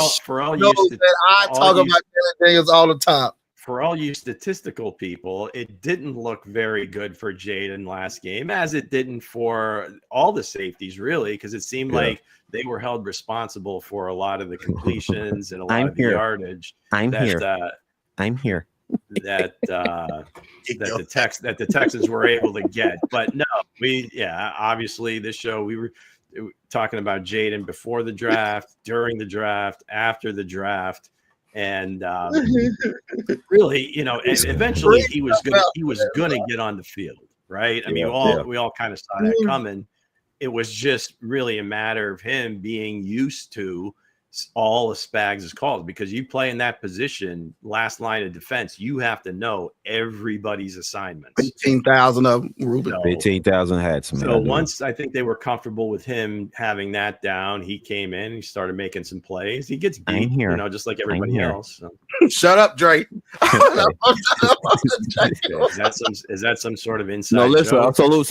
that I talk about Jalen Daniels all the time. For all you statistical people, it didn't look very good for Jaden last game, as it didn't for all the safeties, really, because it seemed like they were held responsible for a lot of the completions and a lot of the yardage. I'm here. That the Texans were able to get. But no, obviously this show we were talking about Jaden before the draft, during the draft, after the draft, and really, you know, eventually he was gonna get on the field, right? I mean, we all kind of saw that coming. It was just really a matter of him being used to all of Spags' calls, because you play in that position, last line of defense, you have to know everybody's assignments. 15,000 of them, Ruben. 15,000 hats, man. So once I think they were comfortable with him having that down, he came in, he started making some plays. He gets beat, you know, just like everybody else. So. Shut up, Drake. Is that some sort of inside? No, listen. Joke? Salute.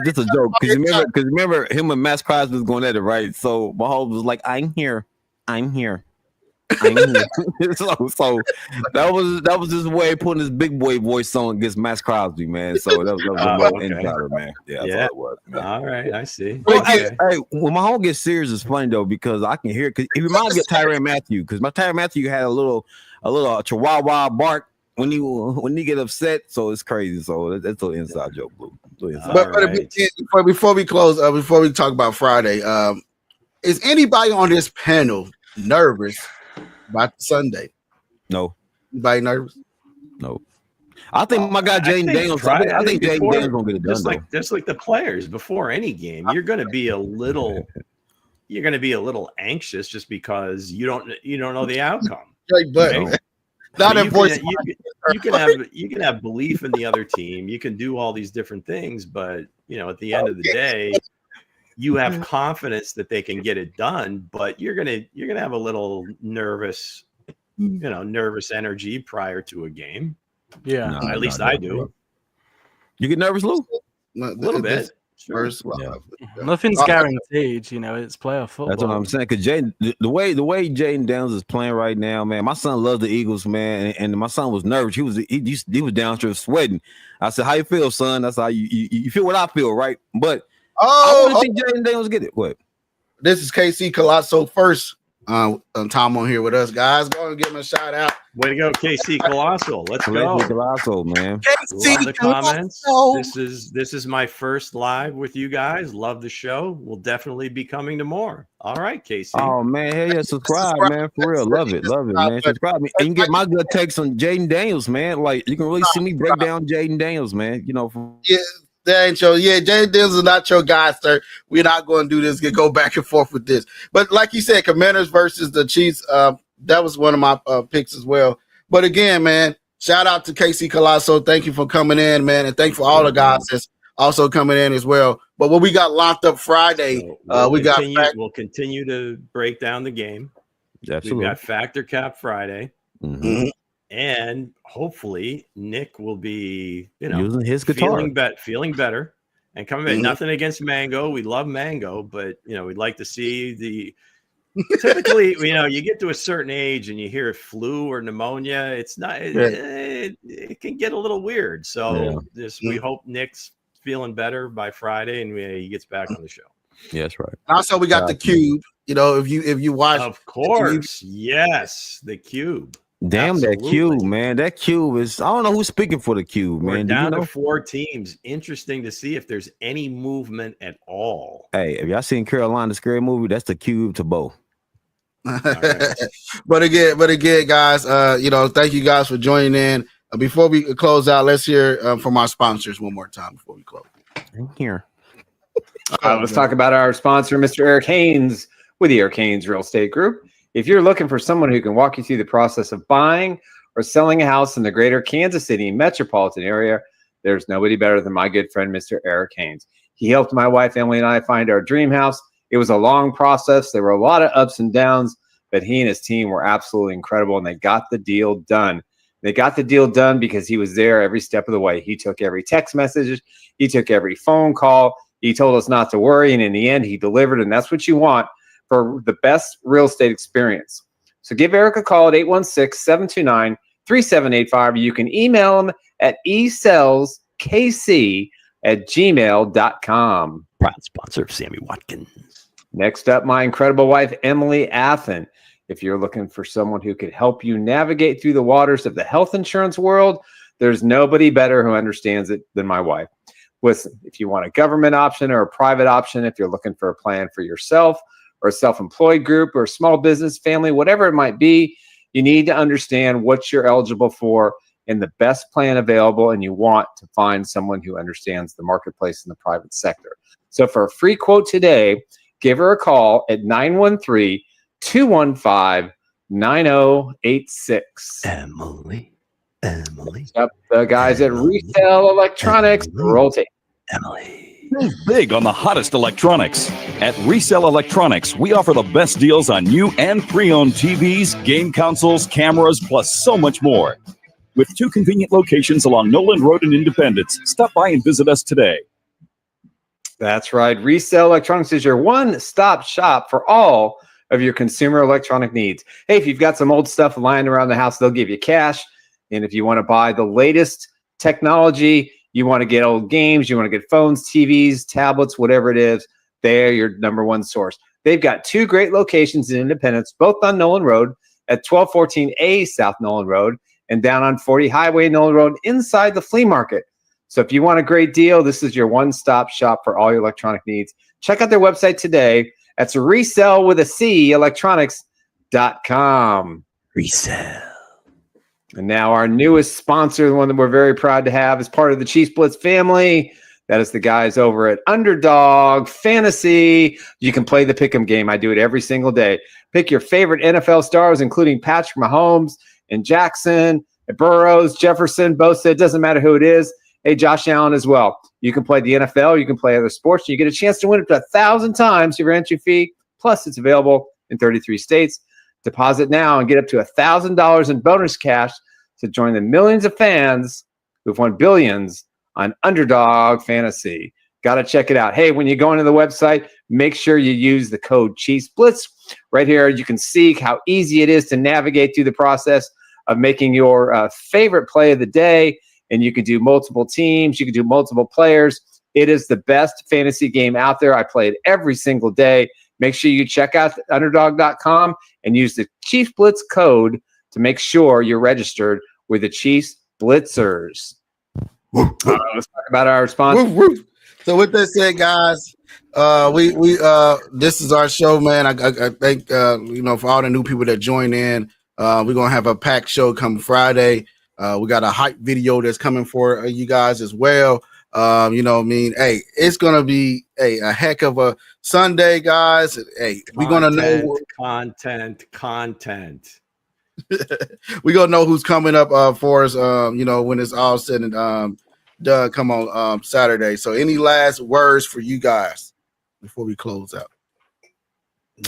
This is a joke because remember him and Max Crosby was going at it, right? So Mahomes was like, "I'm here." So that was his way of putting his big boy voice on against Max Crosby, man. So that was a insider, man. Yeah, that's all it was, man. All right, I see. Well, hey, when my home gets serious, it's funny though because I can hear it. Because it reminds me of Tyrann Mathieu, because my Tyrann Mathieu had a little chihuahua bark when he get upset. So it's crazy. So that's an inside joke, Blue. But before we close, before we talk about Friday, is anybody on this panel nervous about Sunday? No. Anybody nervous? No. I think my guy Jaden Daniels. I think Jaden Daniels gonna get it done. Just like the players before any game, you're gonna be a little anxious just because you don't know the outcome. But you can have belief in the other team. You can do all these different things, but you know, at the end of the day, you have confidence that they can get it done, but you're gonna have a little nervous energy prior to a game. Yeah, at least I do. You get nervous, Lou? A little bit. Sure. Nothing's guaranteed, you know. It's playoff football. That's what I'm saying. Because the way Jaden Daniels is playing right now, man. My son loves the Eagles, man, and my son was nervous. He was downstairs sweating. I said, "How you feel, son?" That's how you feel what I feel, right? But I want to see Jaden Daniels get it. What? This is KC Colosso first. Tom on here with us, guys. Go and give him a shout out. Way to go, KC Colosso. Let's go. Colosso, man. Love the comments. This is my first live with you guys. Love the show. We'll definitely be coming to more. All right, KC. Oh man, hell yeah, subscribe, man. For real. Love it, man. Subscribe me. And you can get my good takes on Jaden Daniels, man. Like you can really see me break down Jaden Daniels, man. You know, that ain't your Jaden Daniels is not your guy, sir. We're not going to do this. Go back and forth with this. But like you said, Commanders versus the Chiefs. That was one of my picks as well. But again, man, shout out to KC Colosso. Thank you for coming in, man, and thank you for all the guys that's also coming in as well. But what we got locked up Friday, we'll continue to break down the game. Absolutely. We've got Factor Cap Friday. Mm-hmm. And hopefully Nick will be, using his guitar, feeling better and coming back. Nothing against Mango. We love Mango, but we'd like to see typically, you get to a certain age and you hear flu or pneumonia. It's not, it can get a little weird. So we hope Nick's feeling better by Friday and he gets back on the show. Yeah, that's right. Also, we got the Cube. If you watch, of course, yes, the Cube. Damn, absolutely. That Cube, man. That Cube is, I don't know who's speaking for the Cube, man. We're down to 4 teams. Interesting to see if there's any movement at all. Hey, have y'all seen Carolina's Scary Movie? That's the Cube to Bo. Right. but again, guys, thank you guys for joining in. Before we close out, let's hear from our sponsors one more time before we close. Here. Let's talk about our sponsor, Mr. Eric Haynes with the Eric Haynes Real Estate Group. If you're looking for someone who can walk you through the process of buying or selling a house in the greater Kansas City metropolitan area, there's nobody better than my good friend, Mr. Eric Haynes. He helped my wife, Emily, and I find our dream house. It was a long process. There were a lot of ups and downs, but he and his team were absolutely incredible, and they got the deal done. They got the deal done because he was there every step of the way. He took every text message. He took every phone call. He told us not to worry, and in the end, he delivered, and that's what you want for the best real estate experience. So give Eric a call at 816-729-3785. You can email him at esellskc@gmail.com. Proud sponsor of Sammy Watkins. Next up, my incredible wife, Emily Athan. If you're looking for someone who could help you navigate through the waters of the health insurance world, there's nobody better who understands it than my wife. Listen, if you want a government option or a private option, if you're looking for a plan for yourself or a self-employed group or a small business, family, whatever it might be, you need to understand what you're eligible for and the best plan available, and you want to find someone who understands the marketplace in the private sector. So for a free quote today, give her a call at 913-215-9086. Emily. Up the guys at Resell Electronics. Roll tape. Emily. Big on the hottest electronics. At Resell Electronics, we offer the best deals on new and pre-owned TVs, game consoles, cameras, plus so much more. With 2 convenient locations along Noland Road in Independence, stop by and visit us today. That's right. Resell Electronics is your one-stop shop for all of your consumer electronic needs. Hey, if you've got some old stuff lying around the house, they'll give you cash. And if you want to buy the latest technology, you want to get old games, you want to get phones, TVs, tablets, whatever it is, they're your number one source. They've got 2 great locations in Independence, both on Noland Road at 1214A South Noland Road and down on 40 Highway Noland Road inside the flea market. So if you want a great deal, this is your one-stop shop for all your electronic needs. Check out their website today. That's resellwithac.electronics.com. Resell. And now our newest sponsor, the one that we're very proud to have as part of the Chiefs Blitz family. That is the guys over at Underdog Fantasy. You can play the pick'em game. I do it every single day. Pick your favorite NFL stars, including Patrick Mahomes and Jackson, and Burrows, Jefferson, Bosa. It doesn't matter who it is. Hey, Josh Allen as well. You can play the NFL. You can play other sports. You get a chance to win up to 1,000 times your entry fee. Plus, it's available in 33 states. Deposit now and get up to $1,000 in bonus cash to join the millions of fans who've won billions on Underdog Fantasy. Got to check it out. Hey, when you go into the website, make sure you use the code Chiefs Blitz. Right here, you can see how easy it is to navigate through the process of making your favorite play of the day. And you can do multiple teams. You can do multiple players. It is the best fantasy game out there. I play it every single day. Make sure you check out underdog.com and use the Chiefs Blitz code to make sure you're registered with the Chiefs Blitzers. Let's talk about our sponsor. So with that said, guys, we this is our show, man. I think for all the new people that join in, we're gonna have a packed show come Friday. We got a hype video that's coming for you guys as well. Hey, it's gonna be a heck of a Sunday, guys. Hey, we're gonna know content. We're gonna know who's coming up for us. When it's all said and done, come on Saturday. So, any last words for you guys before we close out?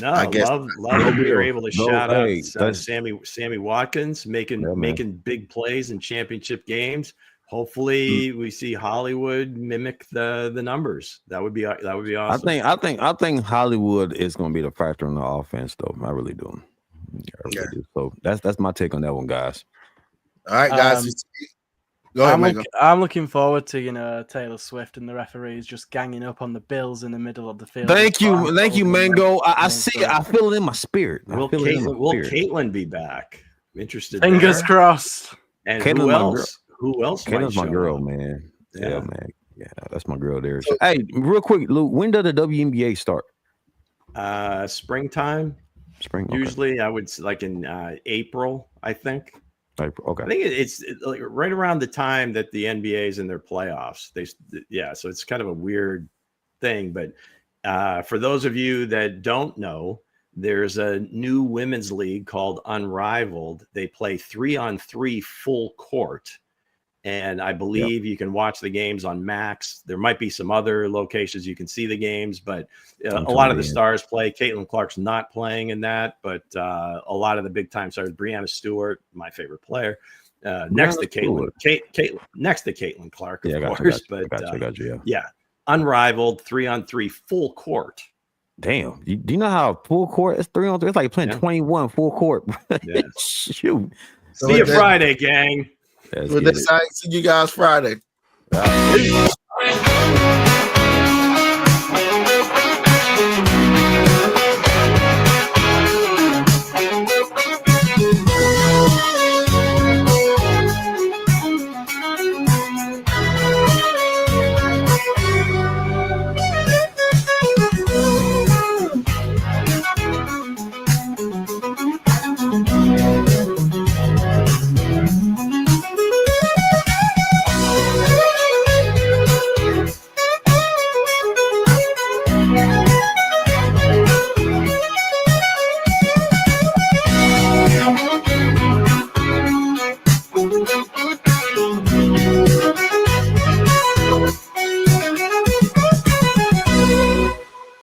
No, I guess love that we were able to shout hey, out Sammy Watkins making big plays in championship games. Hopefully, we see Hollywood mimic the numbers. That would be awesome. I think Hollywood is going to be the factor in the offense, though. I really do. I really do. So that's my take on that one, guys. All right, guys. Go ahead, I'm looking forward to Taylor Swift and the referees just ganging up on the Bills in the middle of the field. Thank you, Mango. I see it. I feel it in my spirit. Will Caitlin be back? Interested. Fingers crossed. And who else? Who else? Caitlin's my girl, man. Yeah, man. Yeah, that's my girl there. So, hey, real quick, Lou, when does the WNBA start? Springtime. Okay. Usually, I would like in April. I think. April. Okay. I think it's like right around the time that the NBA is in their playoffs. So it's kind of a weird thing. But for those of you that don't know, there's a new women's league called Unrivaled. They play 3-on-3 full court. And I believe you can watch the games on Max. There might be some other locations you can see the games, but a lot of the stars play. Caitlin Clark's not playing in that, but a lot of the big time stars. Brianna Stewart, my favorite player, next to Caitlin Clark, of course. Yeah, Unrivaled 3-on-3 full court. Damn, do you know how full court is 3-on-3? It's like playing 21 full court. Yeah. Shoot. See you Friday, gang. We'll see you guys Friday.